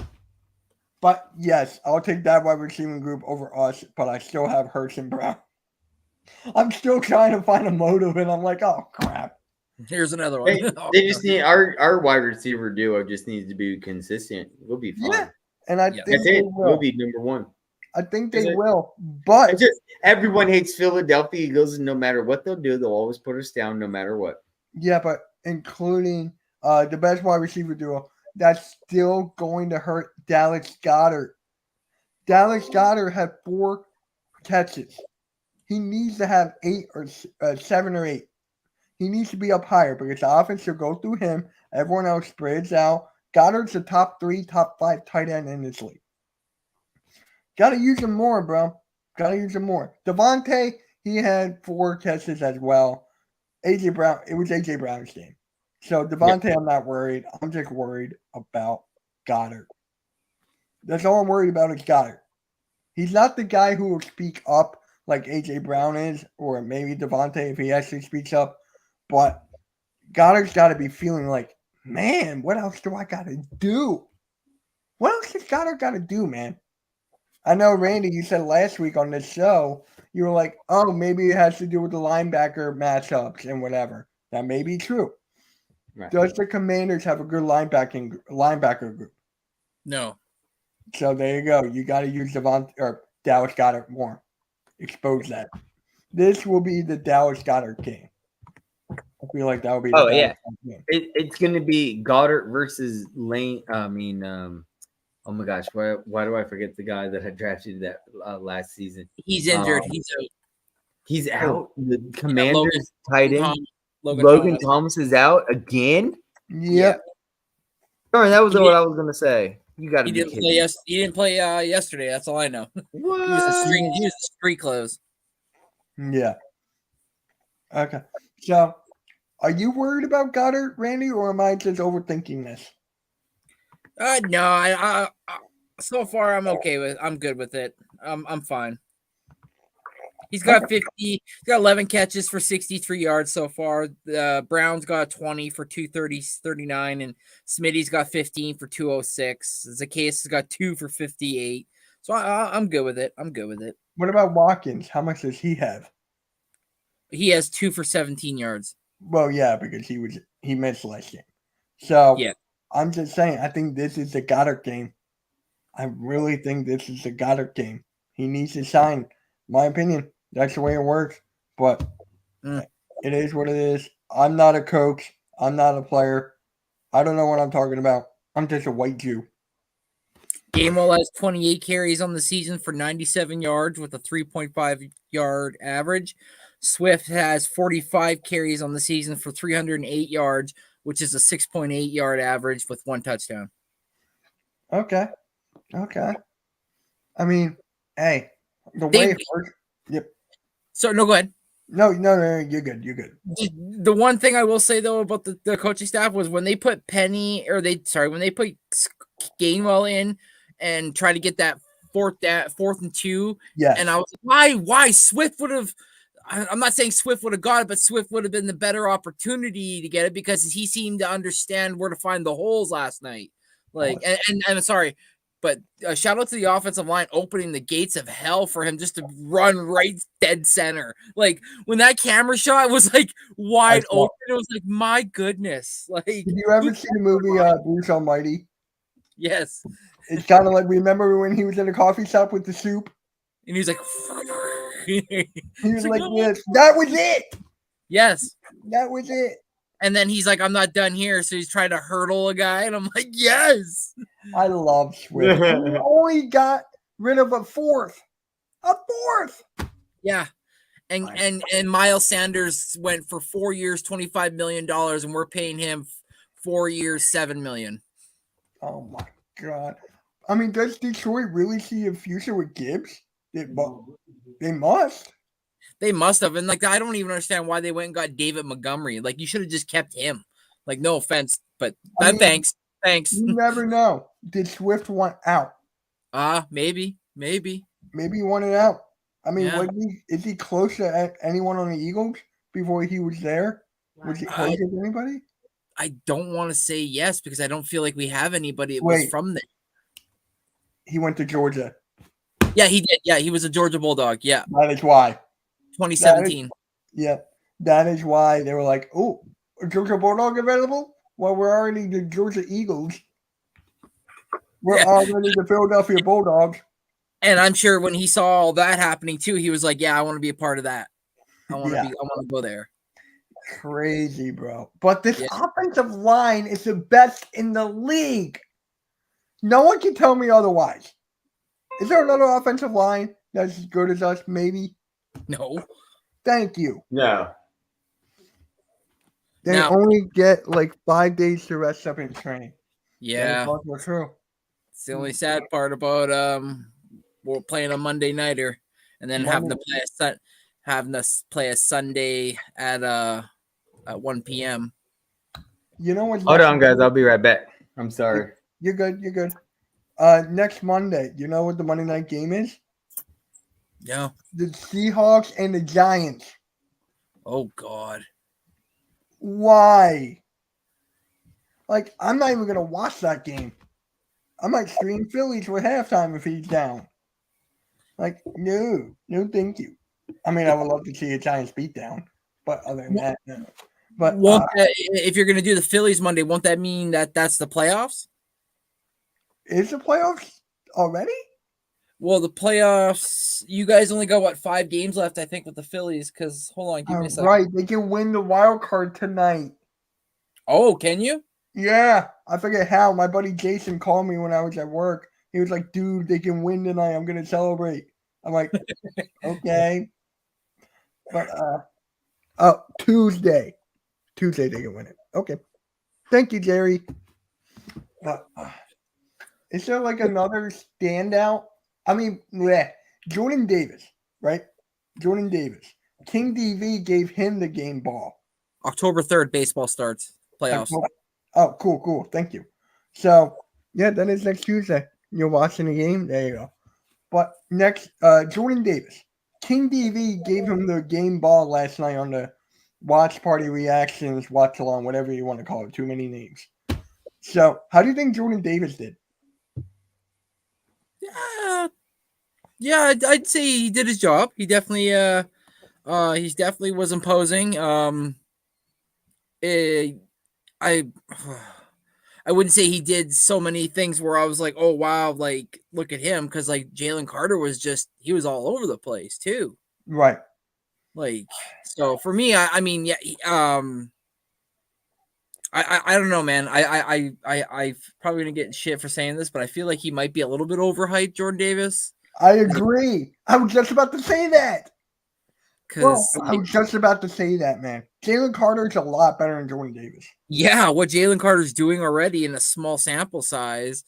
[SPEAKER 2] But yes, I'll take that wide receiving group over us, but I still have Hurts and Brown. I'm still trying to find a motive, and I'm like, oh, crap.
[SPEAKER 4] Here's another one.
[SPEAKER 3] They just need our wide receiver duo just needs to be consistent. We'll be fine.
[SPEAKER 2] Yeah, and I
[SPEAKER 4] Yeah.
[SPEAKER 2] think
[SPEAKER 3] That's
[SPEAKER 2] they
[SPEAKER 3] it.
[SPEAKER 2] will.
[SPEAKER 3] We'll be number one.
[SPEAKER 2] I think they
[SPEAKER 3] Is it-
[SPEAKER 2] will. But
[SPEAKER 3] It's just everyone hates Philadelphia Eagles, and no matter what they'll do, they'll always put us down, no matter what.
[SPEAKER 2] yeah, but including the best wide receiver duo, that's still going to hurt Dallas Goddard. Dallas Goddard had 4 catches. He needs to have 8 or 7 or 8. He needs to be up higher because the offense will go through him. Everyone else spreads out. Goddard's the top 3, top 5 tight end in this league. Got to use him more, bro. Got to use him more. Devontae, he had 4 catches as well. AJ Brown, it was AJ Brown's game. So Devontae, I'm not worried. I'm just worried about Goddard. That's all I'm worried about is Goddard. He's not the guy who will speak up like AJ Brown is, or maybe Devontae if he actually speaks up. But Goddard's got to be feeling like, man, what else do I got to do? What else has Goddard got to do, man? I know, Randy, you said last week on this show, you were like, oh, maybe it has to do with the linebacker matchups and whatever. That may be true.
[SPEAKER 3] Right.
[SPEAKER 2] Does the Commanders have a good linebacker group?
[SPEAKER 4] No.
[SPEAKER 2] So there you go. You got to use Dallas Goddard more. Expose that. This will be the Dallas Goddard game. I feel like that would be the
[SPEAKER 3] Oh,
[SPEAKER 2] Dallas
[SPEAKER 3] yeah.
[SPEAKER 2] Goddard game.
[SPEAKER 3] It's going to be Goddard versus Lane. Oh my gosh, why do I forget the guy that had drafted that last season?
[SPEAKER 4] He's injured.
[SPEAKER 3] He's
[SPEAKER 4] out.
[SPEAKER 3] He's out. The Commanders tight end
[SPEAKER 4] Logan
[SPEAKER 3] Thomas is out again.
[SPEAKER 2] Yep.
[SPEAKER 3] Sorry, that was what I was going to say. You got to be kidding.
[SPEAKER 4] He didn't play yesterday. That's all I know.
[SPEAKER 3] What?
[SPEAKER 4] He was a street clothes.
[SPEAKER 2] Yeah. Okay. So, are you worried about Goddard, Randy, or am I just overthinking this?
[SPEAKER 4] No, I so far I'm okay with. I'm good with it. I'm fine. He's got 50. He's got 11 catches for 63 yards so far. Brown's got 20 for 239, and Smitty's got 15 for 206. Zacchaeus has got 2 for 58. So I'm good with it. I'm good with it.
[SPEAKER 2] What about Watkins? How much does he have?
[SPEAKER 4] He has 2 for 17 yards.
[SPEAKER 2] Well, yeah, because he missed last game. So
[SPEAKER 4] yeah,
[SPEAKER 2] I'm just saying. I think this is the Goddard game. I really think this is the Goddard game. He needs to shine. My opinion. That's the way it works. But it is what it is. I'm not a coach. I'm not a player. I don't know what I'm talking about. I'm just a white Jew.
[SPEAKER 4] Gainwell has 28 carries on the season for 97 yards with a 3.5 yard average. Swift has 45 carries on the season for 308 yards, which is a 6.8 yard average with 1 touchdown.
[SPEAKER 2] Okay. I mean, hey, the way it works. Yep.
[SPEAKER 4] So, no, go ahead.
[SPEAKER 2] No, you're good.
[SPEAKER 4] The one thing I will say, though, about the coaching staff was when they put when they put Gainwell in and try to get that fourth and 2.
[SPEAKER 2] Yeah.
[SPEAKER 4] And I was like, why Swift would have, I'm not saying Swift would have got it, but Swift would have been the better opportunity to get it because he seemed to understand where to find the holes last night. Like, and I'm sorry, but shout out to the offensive line opening the gates of hell for him just to run right dead center. Like when that camera shot was like wide open, it was like, my goodness. Like,
[SPEAKER 2] did you ever see the movie Bruce Almighty?
[SPEAKER 4] Yes.
[SPEAKER 2] It's kind of like, remember when he was in a coffee shop with the soup?
[SPEAKER 4] And he was like,
[SPEAKER 2] he was like, yes, that was it.
[SPEAKER 4] Yes.
[SPEAKER 2] That was it.
[SPEAKER 4] And then he's like, I'm not done here. So he's trying to hurdle a guy. And I'm like, yes.
[SPEAKER 2] I love Swift. And we only got rid of a fourth. A fourth.
[SPEAKER 4] Yeah. And Miles Sanders went for 4 years, $25 million, and we're paying him 4 years, $7 million.
[SPEAKER 2] Oh my God. I mean, does Detroit really see a future with Gibbs? They must.
[SPEAKER 4] They must have. And like, I don't even understand why they went and got David Montgomery. Like, you should have just kept him. Like, no offense, but thanks.
[SPEAKER 2] You never know. Did Swift want out?
[SPEAKER 4] Maybe.
[SPEAKER 2] Maybe he wanted out. I mean, is he close to anyone on the Eagles before he was there? Was he close to anybody?
[SPEAKER 4] I don't want to say yes because I don't feel like we have anybody that was from there.
[SPEAKER 2] He went to Georgia.
[SPEAKER 4] Yeah, he did. Yeah, he was a Georgia Bulldog. Yeah.
[SPEAKER 2] That is why.
[SPEAKER 4] 2017.
[SPEAKER 2] That is why they were like, oh, a Georgia Bulldog available? Well, we're already the Georgia Eagles. We're already the Philadelphia Bulldogs.
[SPEAKER 4] And I'm sure when he saw all that happening too, he was like, yeah, I want to be a part of that. I want to go there.
[SPEAKER 2] Crazy, bro. But this offensive line is the best in the league. No one can tell me otherwise. Is there another offensive line that's as good as us? Maybe.
[SPEAKER 4] No.
[SPEAKER 2] Thank you.
[SPEAKER 3] No.
[SPEAKER 2] They only get like 5 days to rest up in training.
[SPEAKER 4] Yeah.
[SPEAKER 2] That's true.
[SPEAKER 4] It's the only sad part about we're playing a Monday nighter and then having to play a Sunday at 1 p.m.
[SPEAKER 2] You know what?
[SPEAKER 3] Hold on, guys. I'll be right back. I'm sorry.
[SPEAKER 2] You're good. You're good. Next Monday, you know what the Monday night game is?
[SPEAKER 4] No.
[SPEAKER 2] The Seahawks and the Giants.
[SPEAKER 4] Oh, God.
[SPEAKER 2] Why? Like, I'm not even going to watch that game. I might stream Phillies for halftime if he's down. Like, no, thank you. I mean, I would love to see a Giants beat down, but other than that, no. But
[SPEAKER 4] if you're going to do the Phillies Monday, won't that mean that that's the playoffs?
[SPEAKER 2] Is the playoffs already?
[SPEAKER 4] Well, the playoffs, you guys only got, 5 games left, I think, with the Phillies, because, hold on, give me a second.
[SPEAKER 2] Right, they can win the wild card tonight.
[SPEAKER 4] Oh, can you?
[SPEAKER 2] Yeah, I forget how. My buddy Jason called me when I was at work. He was like, dude, they can win tonight. I'm going to celebrate. I'm like, okay. But, Tuesday they can win it. Okay. Thank you, Jerry. But, is there like another standout? I mean, Jordan Davis, right? Jordan Davis. King DV gave him the game ball.
[SPEAKER 4] October 3rd, baseball starts. Playoffs.
[SPEAKER 2] Oh, cool. Thank you. So, yeah, that is next Tuesday. You're watching the game? There you go. But next, Jordan Davis. King DV gave him the game ball last night on the watch party reactions, watch along, whatever you want to call it. Too many names. So, how do you think Jordan Davis did?
[SPEAKER 4] Yeah, I'd say he did his job. He definitely, he definitely was imposing. I wouldn't say he did so many things where I was like, oh wow, like look at him, because like Jalen Carter he was all over the place too.
[SPEAKER 2] Right.
[SPEAKER 4] Like, so for me, I mean, yeah, I don't know, man. I probably gonna get shit for saying this, but I feel like he might be a little bit overhyped, Jordan Davis.
[SPEAKER 2] I agree. I was just about to say that. I was just about to say that, man. Jalen Carter's a lot better than Jordan Davis.
[SPEAKER 4] Yeah, what Jalen Carter's doing already in a small sample size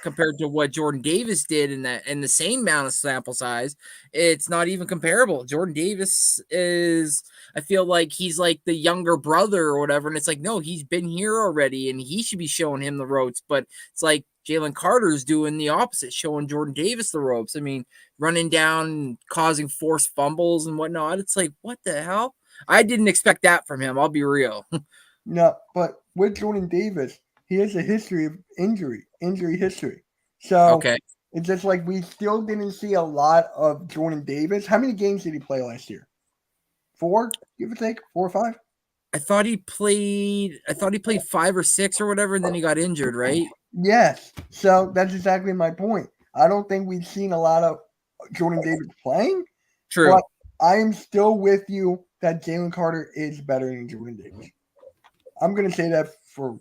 [SPEAKER 4] compared to what Jordan Davis did in the same amount of sample size, it's not even comparable. Jordan Davis is, I feel like he's like the younger brother or whatever, and it's like, no, he's been here already, and he should be showing him the ropes. But it's like Jalen Carter's doing the opposite, showing Jordan Davis the ropes. I mean, running down, causing forced fumbles and whatnot. It's like, what the hell? I didn't expect that from him. I'll be real.
[SPEAKER 2] No, but with Jordan Davis, he has a history of injury history. So It's just like we still didn't see a lot of Jordan Davis. How many games did he play last year? 4, give or take, 4 or 5?
[SPEAKER 4] I thought he played 5 or 6 or whatever, and then he got injured, right?
[SPEAKER 2] Yes. So that's exactly my point. I don't think we've seen a lot of Jordan Davis playing.
[SPEAKER 4] True.
[SPEAKER 2] But I am still with you that Jalen Carter is better than Jordan Davis. I'm going to say that for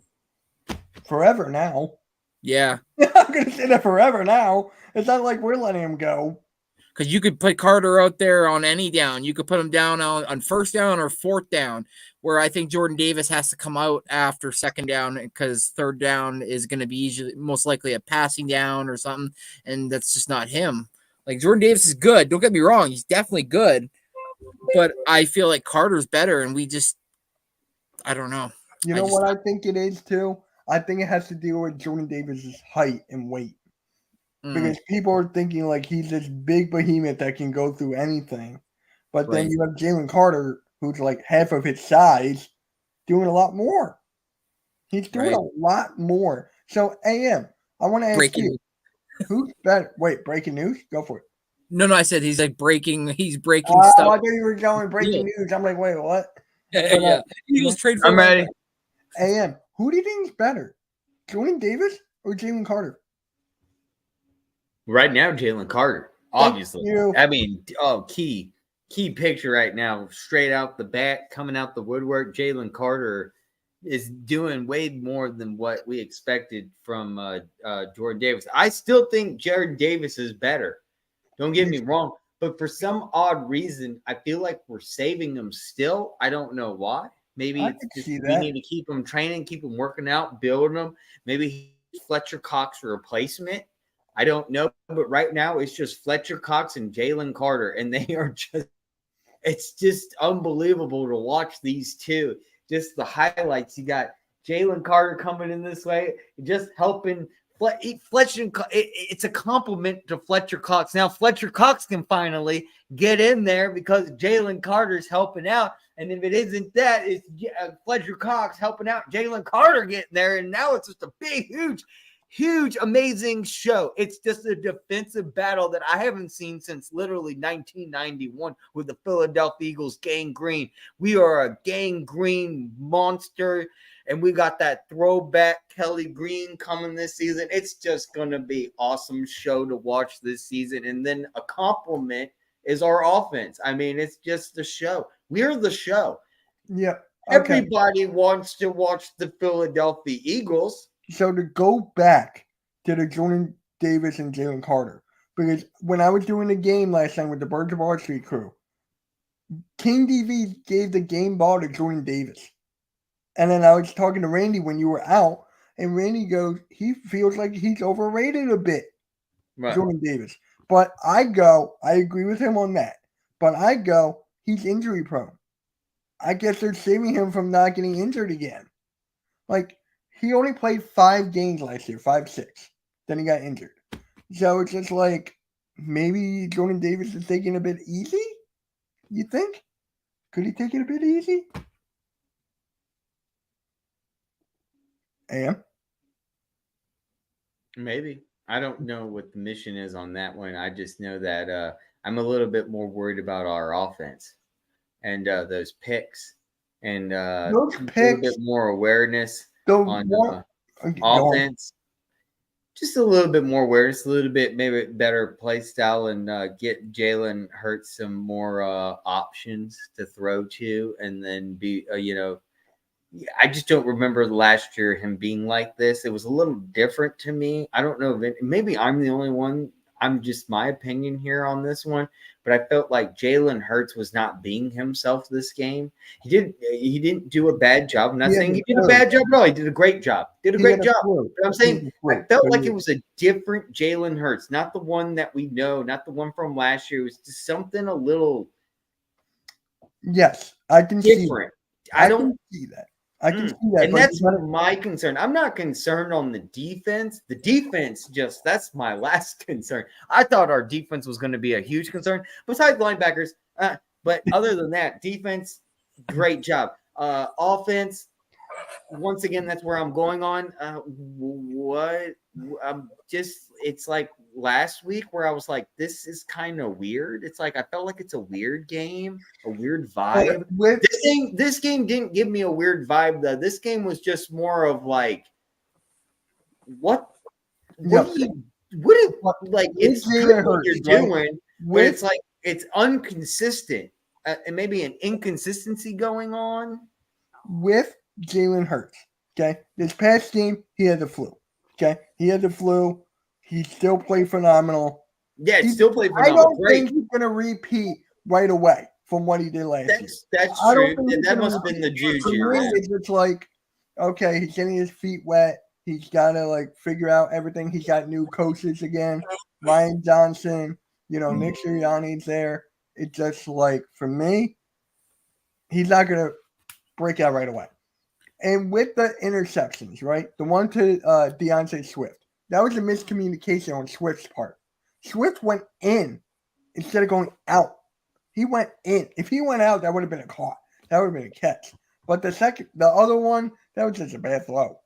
[SPEAKER 2] forever now.
[SPEAKER 4] Yeah.
[SPEAKER 2] I'm going to say that forever now. It's not like we're letting him go.
[SPEAKER 4] Because you could put Carter out there on any down. You could put him down on first down or fourth down, where I think Jordan Davis has to come out after second down because third down is going to be usually most likely a passing down or something, and that's just not him. Like Jordan Davis is good. Don't get me wrong. He's definitely good. But I feel like Carter's better, and I don't know.
[SPEAKER 2] You know what I think it is, too? I think it has to do with Jordan Davis's height and weight. Because people are thinking like he's this big behemoth that can go through anything. But then you have Jalen Carter, who's like half of his size, doing a lot more. He's doing a lot more. So, AM, I want to ask you, who's better? Wait, breaking news? Go for it.
[SPEAKER 4] No, I said he's breaking stuff.
[SPEAKER 2] I thought you were going breaking news. I'm like, wait, what?
[SPEAKER 4] Yeah. Eagles trade for
[SPEAKER 3] I'm ready.
[SPEAKER 2] AM, who do you think is better? Jordan Davis or Jalen Carter?
[SPEAKER 3] Right now, Jalen Carter, obviously.
[SPEAKER 2] Thank you.
[SPEAKER 3] I mean, key picture right now, straight out the bat, coming out the woodwork. Jalen Carter is doing way more than what we expected from Jordan Davis. I still think Jordan Davis is better. Don't get me wrong, but for some odd reason, I feel like we're saving him still. I don't know why. Maybe it's just, we need to keep him training, keep him working out, building him. Maybe Fletcher Cox replacement. I don't know, but right now it's just Fletcher Cox and Jalen Carter, and they are it's just unbelievable to watch these two. Just the highlights. You got Jalen Carter coming in this way, just helping Fletcher. It's a compliment to Fletcher Cox. Now Fletcher Cox can finally get in there because Jalen Carter's helping out. And if it isn't that, it's Fletcher Cox helping out Jalen Carter getting there. And now it's just a big, huge, amazing show. It's just a defensive battle that I haven't seen since literally 1991 with the Philadelphia Eagles gang green. We are a gang green monster, and we got that throwback Kelly Green coming this season. It's just going to be awesome show to watch this season. And then a compliment is our offense. I mean, it's just the show. We're the show.
[SPEAKER 2] Yeah.
[SPEAKER 3] Okay. Everybody wants to watch the Philadelphia Eagles.
[SPEAKER 2] So to go back to the Jordan Davis and Jalen Carter, because when I was doing the game last time with the Birds of Our Street crew, King DV gave the game ball to Jordan Davis. And then I was talking to Randy when you were out, and Randy goes, he feels like he's overrated a bit, Jordan Davis. But I agree with him on that. But he's injury prone. I guess they're saving him from not getting injured again. Like, he only played 5 games last year, 5, 6. Then he got injured. So it's just like, maybe Jordan Davis is taking it a bit easy? You think? Could he take it a bit easy?
[SPEAKER 3] Maybe. I don't know what the mission is on that one. I just know that I'm a little bit more worried about our offense and those picks and a little bit more awareness on offense. Just a little bit more awareness, a little bit maybe better play style, and get Jalen Hurts some more options to throw to, and then be I just don't remember last year him being like this. It was a little different to me. I don't know if maybe I'm the only one. I'm just my opinion here on this one, but I felt like Jalen Hurts was not being himself this game. He didn't do a bad job. I'm not saying he did a bad job. No, he did a great job. But I'm saying I felt like it was a different Jalen Hurts, not the one that we know, not the one from last year. It was just something a little
[SPEAKER 2] I can
[SPEAKER 3] different.
[SPEAKER 2] I don't see that. I can see that.
[SPEAKER 3] And that's my concern. I'm not concerned on the defense. The defense, that's my last concern. I thought our defense was going to be a huge concern, besides linebackers. But other than that, defense, great job. Offense, once again, that's where I'm going on. It's like last week where I was like, this is kind of weird. It's like I felt like it's a weird game, a weird vibe. This game didn't give me a weird vibe though. This game was just more of like, it's good what you're doing, but it's like it's inconsistent and maybe an inconsistency going on
[SPEAKER 2] with Jalen Hurts. Okay, this past game he had the flu. Okay, he had the flu. He still played phenomenal.
[SPEAKER 3] Yeah, still played
[SPEAKER 2] I
[SPEAKER 3] phenomenal.
[SPEAKER 2] don't
[SPEAKER 3] Great.
[SPEAKER 2] think he's gonna repeat right away from what he did last year.
[SPEAKER 3] That's
[SPEAKER 2] I don't
[SPEAKER 3] true.
[SPEAKER 2] think he's
[SPEAKER 3] That
[SPEAKER 2] gonna
[SPEAKER 3] must have been the
[SPEAKER 2] repeat.
[SPEAKER 3] juju.
[SPEAKER 2] For me,
[SPEAKER 3] Man.
[SPEAKER 2] it's just like, okay, he's getting his feet wet. He's got to like figure out everything. He's got new coaches again. Ryan Johnson, Nick Sirianni's there. It's just like, for me, he's not going to break out right away. And with the interceptions, right? The one to DeAndre Swift, that was a miscommunication on Swift's part. Swift went in instead of going out. He went in. If he went out, that would have been a caught. That would have been a catch. But the other one, that was just a bad throw.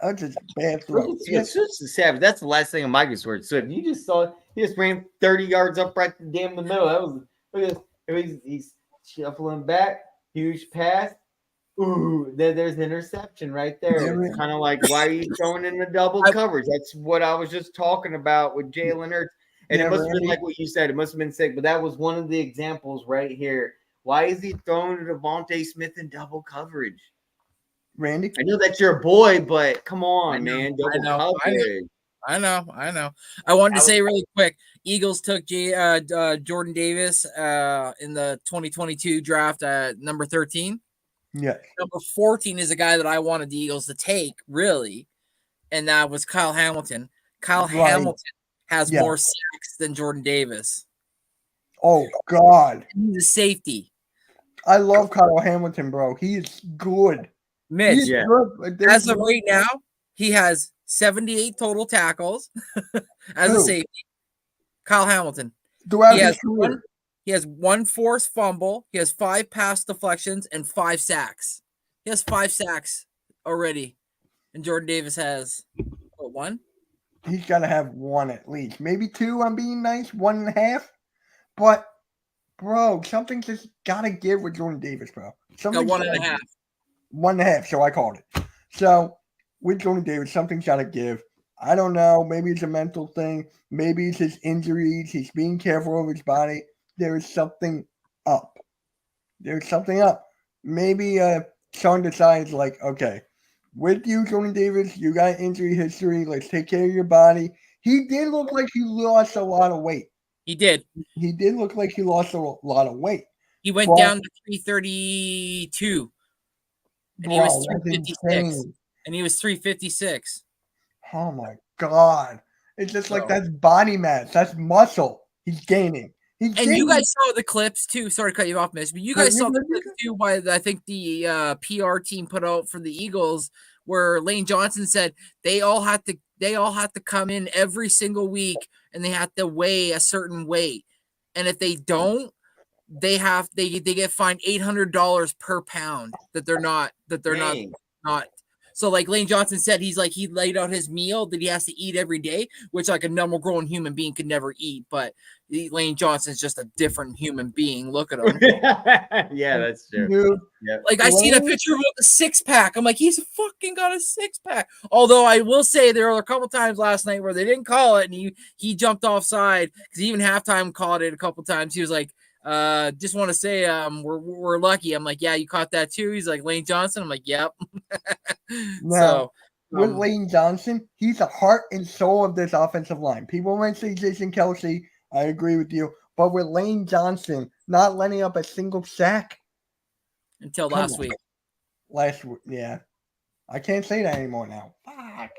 [SPEAKER 2] That was just a bad throw.
[SPEAKER 3] It's just savage. That's the last thing on Micah's word. So if you just saw, he just ran 30 yards up right damn the middle. That was look at this. He's shuffling back, huge pass. Ooh, there's an interception right there. It's kind of like, why are you throwing in the double coverage? That's what I was just talking about with Jalen Hurts. And it must have been like what you said. It must have been sick, but that was one of the examples right here. Why is he throwing to Devontae Smith in double coverage?
[SPEAKER 2] Randy?
[SPEAKER 3] I know that's your boy, but come on, man. Double coverage.
[SPEAKER 4] I know. I wanted to say really quick, Eagles took Jordan Davis in the 2022 draft at number 13.
[SPEAKER 2] Yeah.
[SPEAKER 4] Number 14 is a guy that I wanted the Eagles to take, really, and that was Kyle Hamilton. Kyle Hamilton has more sacks than Jordan Davis.
[SPEAKER 2] Oh, God.
[SPEAKER 4] He's a safety.
[SPEAKER 2] I love Kyle Hamilton, bro. He's good.
[SPEAKER 4] Mitch,
[SPEAKER 2] good.
[SPEAKER 4] As of right now, he has 78 total tackles as a safety. Kyle Hamilton.
[SPEAKER 2] Throughout his career.
[SPEAKER 4] He has 1 forced fumble. He has 5 pass deflections and 5 sacks. He has 5 sacks already. And Jordan Davis has, 1?
[SPEAKER 2] He's got to have 1 at least. Maybe 2, I'm being nice. 1.5. But, bro, something just got to give with Jordan Davis, bro.
[SPEAKER 4] Got 1.5.
[SPEAKER 2] 1.5, so I called it. So, with Jordan Davis, something's got to give. I don't know. Maybe it's a mental thing. Maybe it's his injuries. He's being careful of his body. There is something up. There's something up. Maybe Sean decides, like, okay, with you, Jordan Davis, you got injury history. Let's take care of your body. He did look like he lost a lot of weight.
[SPEAKER 4] He did.
[SPEAKER 2] He did look like he lost a lot of weight.
[SPEAKER 4] He went down to 332. And he was 356. And he was 356.
[SPEAKER 2] Oh, my God. It's just like that's body mass. That's muscle he's gaining.
[SPEAKER 4] You guys saw the clips too. Sorry to cut you off, Mitch, but you guys saw the clips too. By I think the PR team put out for the Eagles, where Lane Johnson said they all have to come in every single week and they have to weigh a certain weight, and if they don't, they get fined $800 per pound that they're not So like Lane Johnson said, he laid out his meal that he has to eat every day, which like a normal grown human being could never eat. But Lane Johnson's just a different human being. Look at him.
[SPEAKER 3] Yeah, that's true.
[SPEAKER 2] Dude,
[SPEAKER 4] Like I seen a picture of a 6-pack. I'm like, he's fucking got a 6-pack. Although I will say there were a couple times last night where they didn't call it, and he jumped offside because even halftime called it a couple times. He was like, just want to say we're lucky. I'm like, yeah, you caught that too. He's like, Lane Johnson. I'm like, yep.
[SPEAKER 2] Now, with Lane Johnson, he's the heart and soul of this offensive line. People might say Jason Kelsey. I agree with you. But with Lane Johnson not letting up a single sack
[SPEAKER 4] until last week.
[SPEAKER 2] Yeah. I can't say that anymore now. Fuck.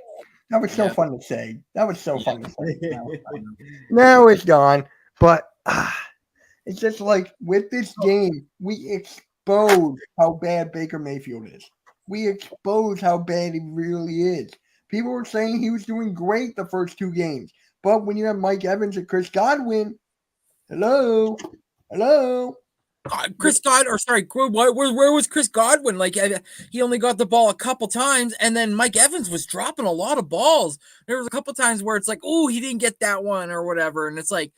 [SPEAKER 2] That was so fun to say. Fun to say. Now it's gone. But it's just like with this game, we expose how bad Baker Mayfield is. We expose how bad he really is. People were saying he was doing great the first 2 games. But when you have Mike Evans and Chris Godwin, hello.
[SPEAKER 4] Chris Godwin, where was Chris Godwin? Like he only got the ball a couple times, and then Mike Evans was dropping a lot of balls. There was a couple times where it's like, oh, he didn't get that one or whatever, and it's like,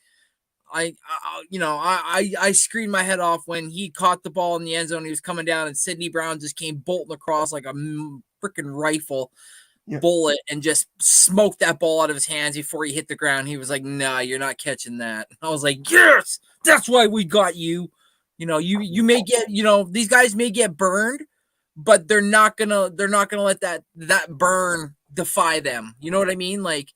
[SPEAKER 4] I screamed my head off when he caught the ball in the end zone. He was coming down, and Sidney Brown just came bolting across like a freaking rifle. Bullet and just smoked that ball out of his hands before he hit the ground. He was like, nah, you're not catching that. I was like, yes, that's why we got you. You may get, these guys may get burned, but they're not gonna let that burn defy them. You know what I mean? Like,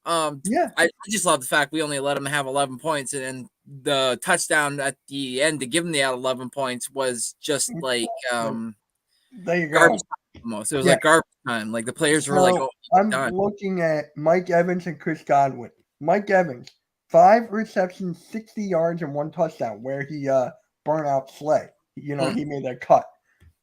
[SPEAKER 2] Yeah.
[SPEAKER 4] I just love the fact we only let them have 11 points, and the touchdown at the end to give them the 11 points was just like
[SPEAKER 2] There you go.
[SPEAKER 4] garbage time almost. It was
[SPEAKER 2] Yeah.
[SPEAKER 4] like garbage time. Like the players were like, "Oh,
[SPEAKER 2] I'm
[SPEAKER 4] done."
[SPEAKER 2] looking at Mike Evans and Chris Godwin. Mike Evans, 5 receptions, 60 yards, and 1 touchdown, where he burnt out Slay. He made that cut.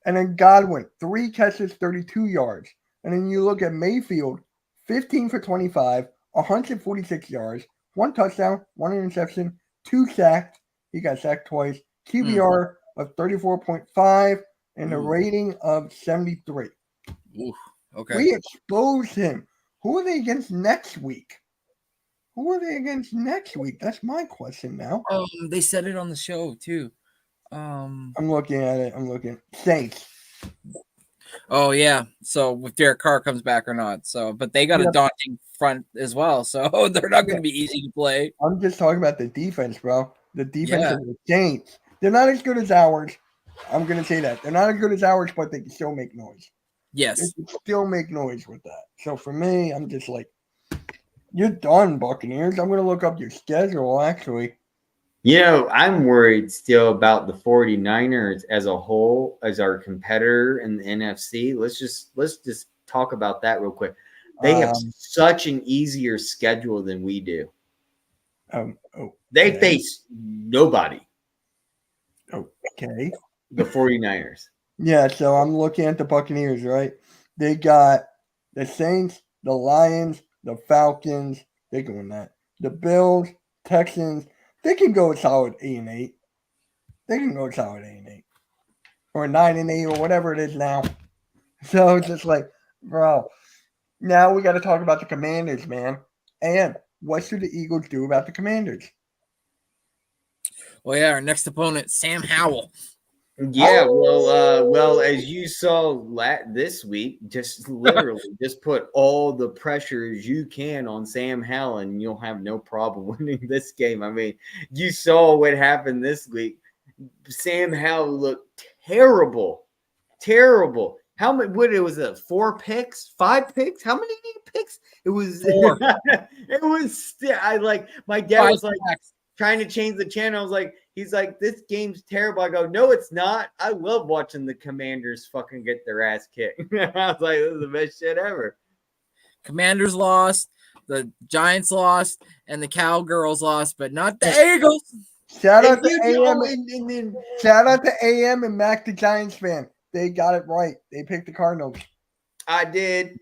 [SPEAKER 2] And then Godwin, 3 catches, 32 yards. And then you look at Mayfield, 15 for 25, 146 yards, 1 touchdown, 1 interception, 2 sacks. He got sacked twice. QBR of 34.5 and a rating of 73.
[SPEAKER 4] Oof, okay.
[SPEAKER 2] We exposed him. Who are they against next week? That's my question now.
[SPEAKER 4] They said it on the show too.
[SPEAKER 2] I'm looking at it. Saints.
[SPEAKER 4] Oh yeah. So if Derek Carr comes back or not. So, but they got a daunting front as well. So they're not going to be easy to play.
[SPEAKER 2] I'm just talking about the defense, bro. The defense of the Saints. They're not as good as ours. I'm going to say that. They're not as good as ours, but they can still make noise.
[SPEAKER 4] Yes.
[SPEAKER 2] They can still make noise with that. So for me, I'm just like, you're done, Buccaneers. I'm going to look up your schedule, actually.
[SPEAKER 3] I'm worried still about the 49ers as a whole, as our competitor in the NFC. Let's just talk about that real quick. They have such an easier schedule than we do. They face nobody.
[SPEAKER 2] Okay.
[SPEAKER 3] The 49ers.
[SPEAKER 2] Yeah, so I'm looking at the Buccaneers, right? They got the Saints, the Lions, the Falcons. They can win that. The Bills, Texans. They can go a solid 8-8. They can go a solid 8-8. Or 9-8 or whatever it is now. So it's just like, bro. Now we got to talk about the Commanders, man. And what should the Eagles do about the Commanders?
[SPEAKER 4] Well, yeah, our next opponent, Sam Howell.
[SPEAKER 3] Yeah, well, as you saw this week, just literally just put all the pressure as you can on Sam Howell, and you'll have no problem winning this game. I mean, you saw what happened this week. Sam Howell looked terrible. How many? What it was? 4 picks, 5 picks? How many picks? It was
[SPEAKER 4] 4.
[SPEAKER 3] It was. I like my dad
[SPEAKER 4] 5
[SPEAKER 3] was like
[SPEAKER 4] packs.
[SPEAKER 3] trying to change the channel. I was like, he's like, this game's terrible. I go, no, it's not. I love watching the Commanders fucking get their ass kicked. I was like, this is the best shit ever.
[SPEAKER 4] Commanders lost, the Giants lost, and the Cowgirls lost, but not the Eagles.
[SPEAKER 2] Shout out to AM. Shout out to AM and Mac, the Giants fan. They got it right. They picked the Cardinals.
[SPEAKER 3] I did.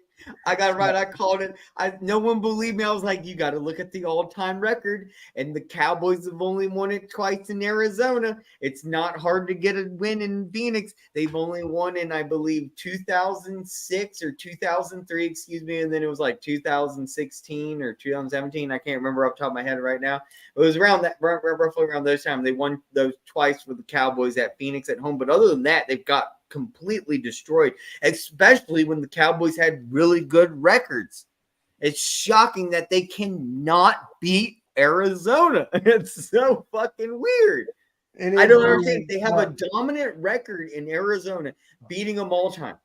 [SPEAKER 3] I got it right. I called it. No one believed me. I was like, you got to look at the all-time record. And the Cowboys have only won it twice in Arizona. It's not hard to get a win in Phoenix. They've only won in, I believe, 2006 or 2003, excuse me. And then it was like 2016 or 2017. I can't remember off the top of my head right now. It was around that, roughly around those times. They won those twice with the Cowboys at Phoenix at home. But other than that, they've got completely destroyed, especially when the Cowboys had really good records. It's shocking that they cannot beat Arizona. It's so fucking weird. I don't understand. They have a dominant record in Arizona, beating them all time.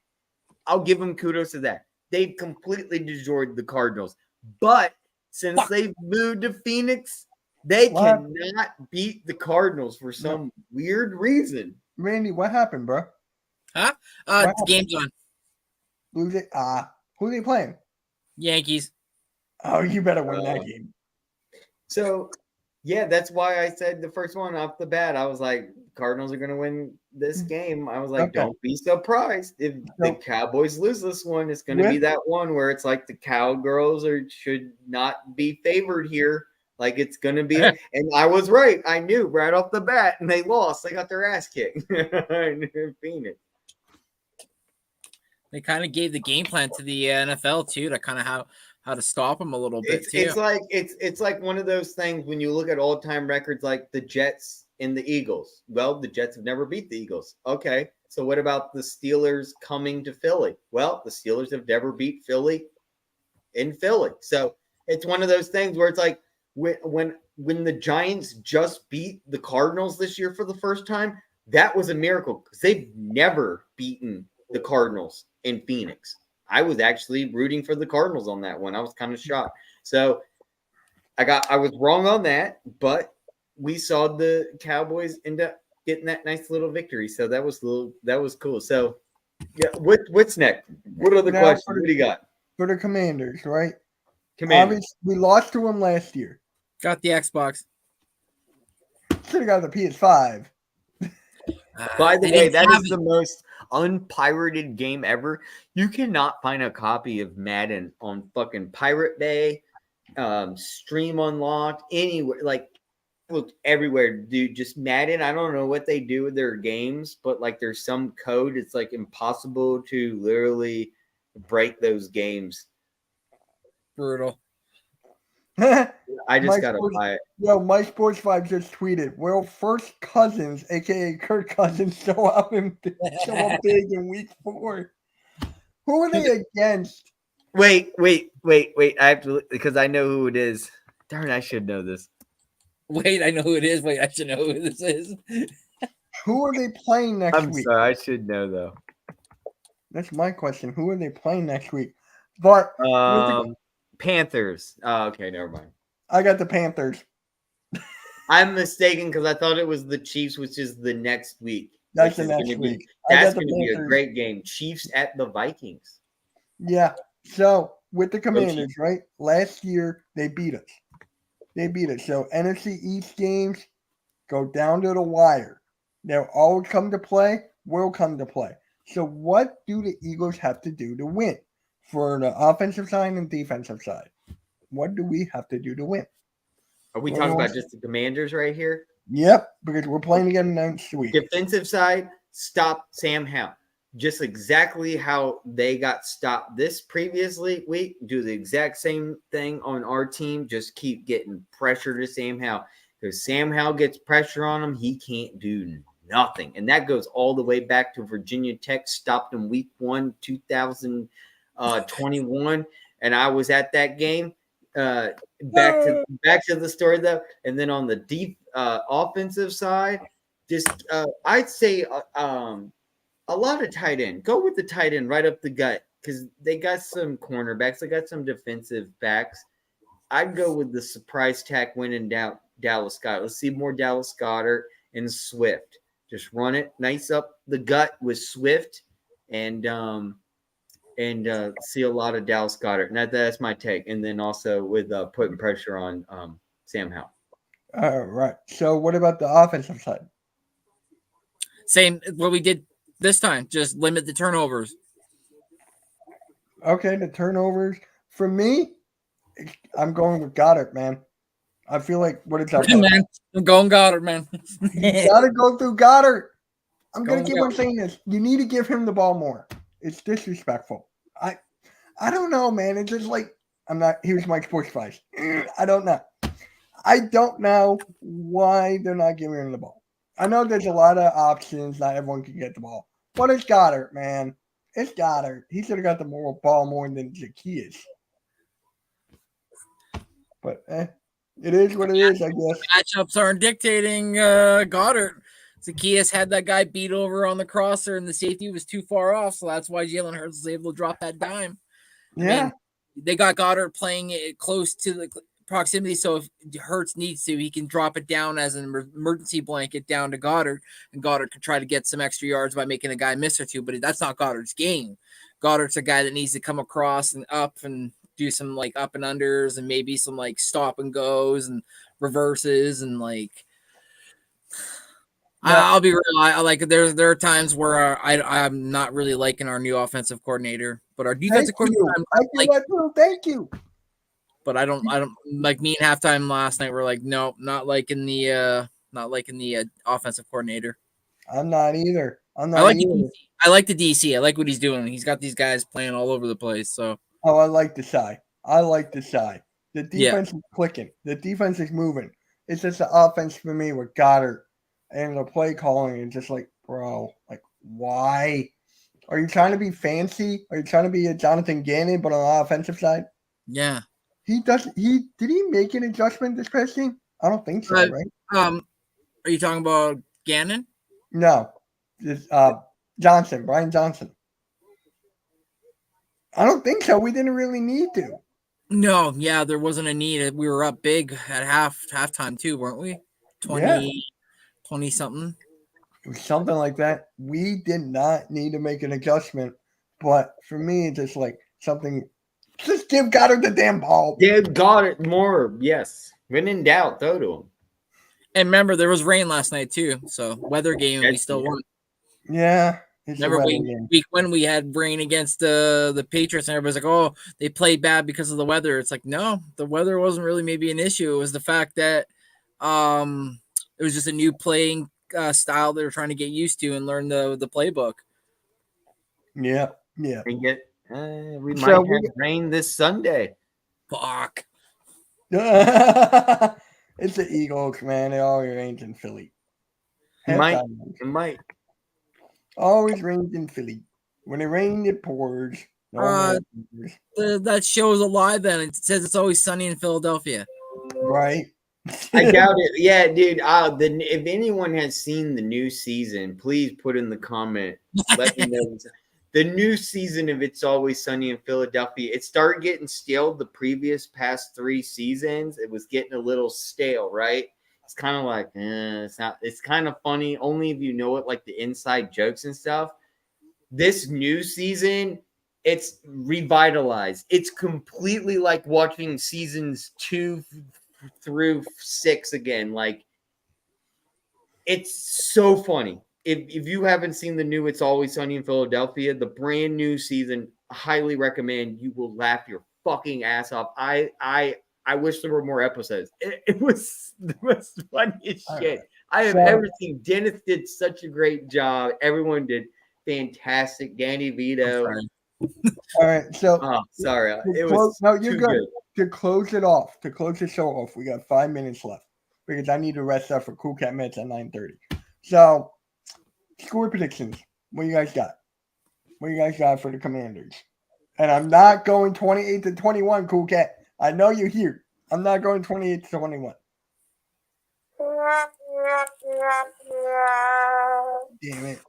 [SPEAKER 3] I'll give them kudos to that. They've completely destroyed the Cardinals. But since they've moved to Phoenix, they cannot beat the Cardinals for some weird reason.
[SPEAKER 2] Randy, what happened, bro?
[SPEAKER 4] Huh? The game's on.
[SPEAKER 2] Who are they playing?
[SPEAKER 4] Yankees.
[SPEAKER 2] Oh, you better win that game.
[SPEAKER 3] So, yeah, that's why I said the first one off the bat. I was like, Cardinals are going to win this game. I was like, don't be surprised if the Cowboys lose this one. It's going to be that one where it's like the Cowgirls should not be favored here. Like it's going to be. And I was right. I knew right off the bat. And they lost. They got their ass kicked in Phoenix.
[SPEAKER 4] They kind of gave the game plan to the NFL too, to kind of how to stop them a little bit too.
[SPEAKER 3] It's like one of those things when you look at all-time records like the Jets and the Eagles. Well, the Jets have never beat the Eagles. Okay, so what about the Steelers coming to Philly? Well, the Steelers have never beat Philly in Philly. So it's one of those things where it's like when the Giants just beat the Cardinals this year for the first time, that was a miracle because they've never beaten the Cardinals in Phoenix. I was actually rooting for the Cardinals on that one. I was kind of shocked. So I was wrong on that, but we saw the Cowboys end up getting that nice little victory. So that was cool. So yeah, what's next? What other
[SPEAKER 2] Now
[SPEAKER 3] questions? What do you got?
[SPEAKER 2] For the Commanders, right?
[SPEAKER 3] Commanders.
[SPEAKER 2] Obviously, we lost to them last year.
[SPEAKER 4] Got the Xbox.
[SPEAKER 2] Should have got the PS5.
[SPEAKER 3] By the
[SPEAKER 4] They
[SPEAKER 3] way,
[SPEAKER 4] didn't
[SPEAKER 3] that
[SPEAKER 4] have
[SPEAKER 3] is
[SPEAKER 4] it.
[SPEAKER 3] the most unpirated game ever. You cannot find a copy of Madden on fucking Pirate Bay, Stream Unlocked, anywhere. Like, look everywhere, dude. Just Madden. I don't know what they do with their games, but like, there's some code. It's like impossible to literally break those games.
[SPEAKER 4] Brutal.
[SPEAKER 3] I just
[SPEAKER 2] Mike
[SPEAKER 3] gotta
[SPEAKER 2] Sports-
[SPEAKER 3] buy it.
[SPEAKER 2] Yo, my Sports 5 just tweeted, will First Cousins, a.k.a. Kirk Cousins, show up big in week 4? Who are they against?
[SPEAKER 3] Wait. I have to, because I know who it is. Darn, I should know this.
[SPEAKER 4] Wait, I know who it is. Wait, I should know who this is.
[SPEAKER 2] Who are they playing next
[SPEAKER 3] I'm
[SPEAKER 2] week?
[SPEAKER 3] sorry, I should know though.
[SPEAKER 2] That's my question. Who are they playing next week? But
[SPEAKER 3] Panthers. Oh, okay, never mind.
[SPEAKER 2] I got the Panthers.
[SPEAKER 3] I'm mistaken because I thought it was the Chiefs, which is the next week.
[SPEAKER 2] That's
[SPEAKER 3] which
[SPEAKER 2] the
[SPEAKER 3] is
[SPEAKER 2] next
[SPEAKER 3] gonna be-
[SPEAKER 2] week. I
[SPEAKER 3] That's
[SPEAKER 2] got the
[SPEAKER 3] going to be a
[SPEAKER 2] Panthers.
[SPEAKER 3] great game. Chiefs at the Vikings.
[SPEAKER 2] Yeah. So with the
[SPEAKER 3] Chiefs.
[SPEAKER 2] Commanders, right? Last year they beat us. So NFC East games go down to the wire. They'll all come to play. Will come to play. So what do the Eagles have to do to win? For the offensive side and defensive side, what do we have to do to win?
[SPEAKER 3] Are we
[SPEAKER 2] What
[SPEAKER 3] talking
[SPEAKER 2] do I
[SPEAKER 3] about
[SPEAKER 2] say?
[SPEAKER 3] just the Commanders right here?
[SPEAKER 2] Yep, because we're playing again next week.
[SPEAKER 3] Defensive side, stop Sam Howell. Just exactly how they got stopped this previously week. Do the exact same thing on our team. Just keep getting pressure to Sam Howell. Because Sam Howell gets pressure on him, he can't do nothing. And that goes all the way back to Virginia Tech. Stopped him week 1, 2021. And I was at that game. Back to the story though. And then on the deep offensive side, just I'd say a lot of tight end. Go with the tight end right up the gut because they got some cornerbacks. They got some defensive backs. I'd go with the surprise tack winning down Dallas Goedert. Let's see more Dallas Goedert and Swift. Just run it nice up the gut with Swift and see a lot of Dallas Goedert. And that's my take. And then also with putting pressure on Sam Howell.
[SPEAKER 2] All right. So what about the offensive side?
[SPEAKER 4] Same what we did this time. Just limit the turnovers.
[SPEAKER 2] Okay, the turnovers. For me, I'm going with Goddard, man. I feel like what is that?
[SPEAKER 4] Man, I'm going Goddard, man.
[SPEAKER 2] You gotta go through Goddard. I'm gonna
[SPEAKER 4] Go
[SPEAKER 2] keep on saying this. You need to give him the ball more. It's disrespectful. I don't know, man. It's just like I'm not. Here's my sports advice. I don't know. I don't know why they're not giving him the ball. I know there's a lot of options. Not everyone can get the ball. But it's Goddard, man. It's Goddard. He should have got the ball more than Zacchaeus. But it is what it is, I guess.
[SPEAKER 4] Matchups aren't dictating Goddard. Zacchaeus had that guy beat over on the crosser, and the safety was too far off, so that's why Jalen Hurts was able to drop that dime.
[SPEAKER 2] Yeah.
[SPEAKER 4] I mean, they got Goddard playing it close to the proximity, so if Hurts needs to, he can drop it down as an emergency blanket down to Goddard, and Goddard can try to get some extra yards by making a guy miss or two, but that's not Goddard's game. Goddard's a guy that needs to come across and up and do some like up and unders and maybe some like stop and goes and reverses and like I'll be real. I like there are times where I'm not really liking our new offensive coordinator, but our defensive coordinator.
[SPEAKER 2] Thank you.
[SPEAKER 4] But I don't like me and halftime last night. We're like, no, not liking the offensive coordinator.
[SPEAKER 2] I'm not either.
[SPEAKER 4] I like the DC. I like what he's doing. He's got these guys playing all over the place. So
[SPEAKER 2] I like the side. The defense is clicking. The defense is moving. It's just the offense for me with Goddard and the play calling is just like, bro, like why? Are you trying to be fancy? Are you trying to be a Jonathan Gannon, but on the offensive side?
[SPEAKER 4] Yeah.
[SPEAKER 2] Did he make an adjustment this past game? I don't think so, right?
[SPEAKER 4] Are you talking about Gannon?
[SPEAKER 2] No. It's Brian Johnson. I don't think so. We didn't really need to.
[SPEAKER 4] No, yeah, there wasn't a need. We were up big at halftime too, weren't we? 20 something.
[SPEAKER 2] It was something like that. We did not need to make an adjustment. But for me, it's just like something. Just give Goddard the damn ball.
[SPEAKER 3] Give Goddard more. Yes. When in doubt, throw to him.
[SPEAKER 4] And remember, there was rain last night too. So weather game, and we still won.
[SPEAKER 2] Yeah.
[SPEAKER 4] Remember week when we had rain against the Patriots, and everybody's like, "Oh, they played bad because of the weather." It's like, no, the weather wasn't really maybe an issue. It was the fact that it was just a new playing style they were trying to get used to and learn the playbook.
[SPEAKER 2] Yeah.
[SPEAKER 3] And yet, we might have rain this Sunday.
[SPEAKER 4] Fuck.
[SPEAKER 2] It's the Eagles, man. It always rains in Philly.
[SPEAKER 3] It might.
[SPEAKER 2] Always rains in Philly. When it rains, it pours.
[SPEAKER 4] That show is a lie then. It says it's always sunny in Philadelphia.
[SPEAKER 2] Right.
[SPEAKER 3] I doubt it. Yeah, dude. If anyone has seen the new season, please put in the comment. Let me know. The new season of It's Always Sunny in Philadelphia, it started getting stale the past 3 seasons. It was getting a little stale, right? It's kind of like, it's not. It's kind of funny only if you know it, like the inside jokes and stuff. This new season, it's revitalized. It's completely like watching seasons 2 through 6 again. Like, it's so funny. If you haven't seen the new It's Always Sunny in Philadelphia, the brand new season, highly recommend. You will laugh your fucking ass off. I wish there were more episodes. It was the most funniest shit I have ever seen. Dennis did such a great job. Everyone did fantastic. Danny Vito.
[SPEAKER 2] All right, so
[SPEAKER 3] sorry.
[SPEAKER 2] You're good. To close it off, to close the show off, we got 5 minutes left because I need to rest up for Cool Cat Mets at 9:30. So, score predictions. What you guys got? What you guys got for the Commanders? And I'm not going 28-21, Cool Cat. I know you're here. I'm not going 28-21. Damn it.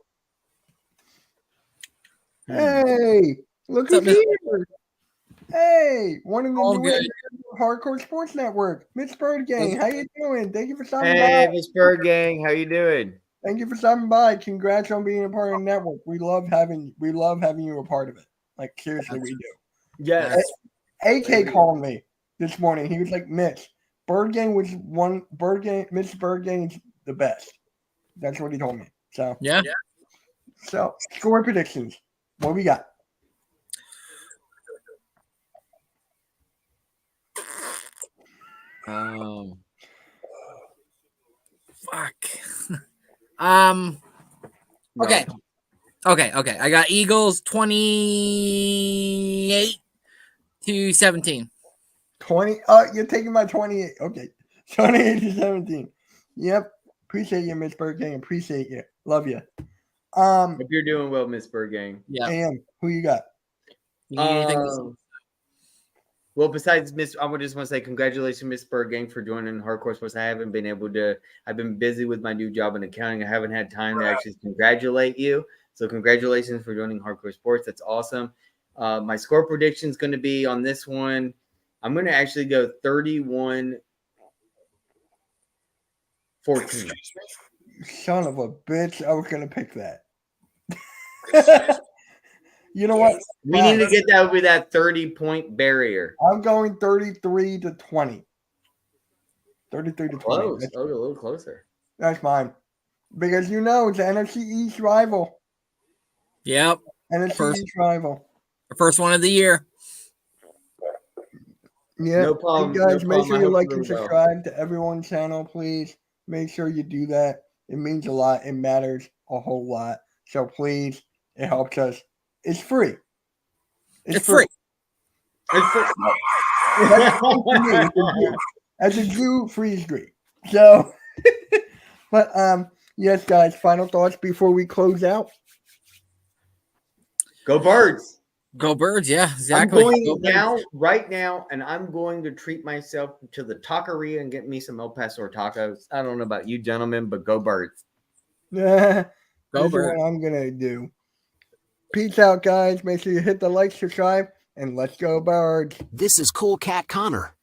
[SPEAKER 2] Hey, look who's here. Hey, one of the new Hardcore Sports Network, Miss Bird Gang. How you doing? Thank you for stopping by.
[SPEAKER 3] Hey, Miss Bird Gang. How you doing?
[SPEAKER 2] Thank you for stopping by. Congrats on being a part of the network. We love having you a part of it. Like, seriously, we do.
[SPEAKER 3] Yes.
[SPEAKER 2] AK called me this morning. He was like, Mitch, Bird Gang Miss Bird Gang is the best. That's what he told me. So
[SPEAKER 4] yeah.
[SPEAKER 2] So score predictions. What we got?
[SPEAKER 4] Fuck. Okay. I got Eagles 28-17.
[SPEAKER 2] 20. You're taking my 28. Okay. 28-17. Yep. Appreciate you, Miss Bird Gang. Appreciate you. Love you.
[SPEAKER 3] Hope you're doing well, Miss Bird Gang.
[SPEAKER 4] Yeah.
[SPEAKER 2] And who you got?
[SPEAKER 3] Well, besides I would just want to say congratulations, Miss Bird Gang, for joining Hardcore Sports. I've been busy with my new job in accounting. I haven't had time to actually congratulate you. So congratulations for joining Hardcore Sports. That's awesome. My score prediction is going to be on this one. I'm going to actually go 31-14.
[SPEAKER 2] Son of a bitch. I was going to pick that. You know what?
[SPEAKER 3] We need to get that over that 30-point barrier.
[SPEAKER 2] I'm going 33-20. 33-20.
[SPEAKER 3] Close. A little closer.
[SPEAKER 2] That's mine. Because it's the NFC East rival.
[SPEAKER 4] Yep.
[SPEAKER 2] NFC East rival.
[SPEAKER 4] The first one of the year.
[SPEAKER 2] Yeah.
[SPEAKER 3] No problem.
[SPEAKER 2] Hey guys, make sure you like and subscribe to everyone's channel, please. Make sure you do that. It means a lot. It matters a whole lot. So please, it helps us. It's free.
[SPEAKER 4] It's free.
[SPEAKER 3] It's free.
[SPEAKER 2] As a Jew, free is great. So, but yes, guys. Final thoughts before we close out.
[SPEAKER 3] Go Birds.
[SPEAKER 4] Go Birds. Yeah, exactly.
[SPEAKER 3] I'm going right now, and I'm going to treat myself to the taqueria and get me some El Paso tacos. I don't know about you, gentlemen, but go Birds.
[SPEAKER 2] Yeah,
[SPEAKER 4] go Birds.
[SPEAKER 2] What I'm gonna do. Peace out, guys. Make sure you hit the like, subscribe. and let's go Birds.
[SPEAKER 5] This is Cool Cat Connor.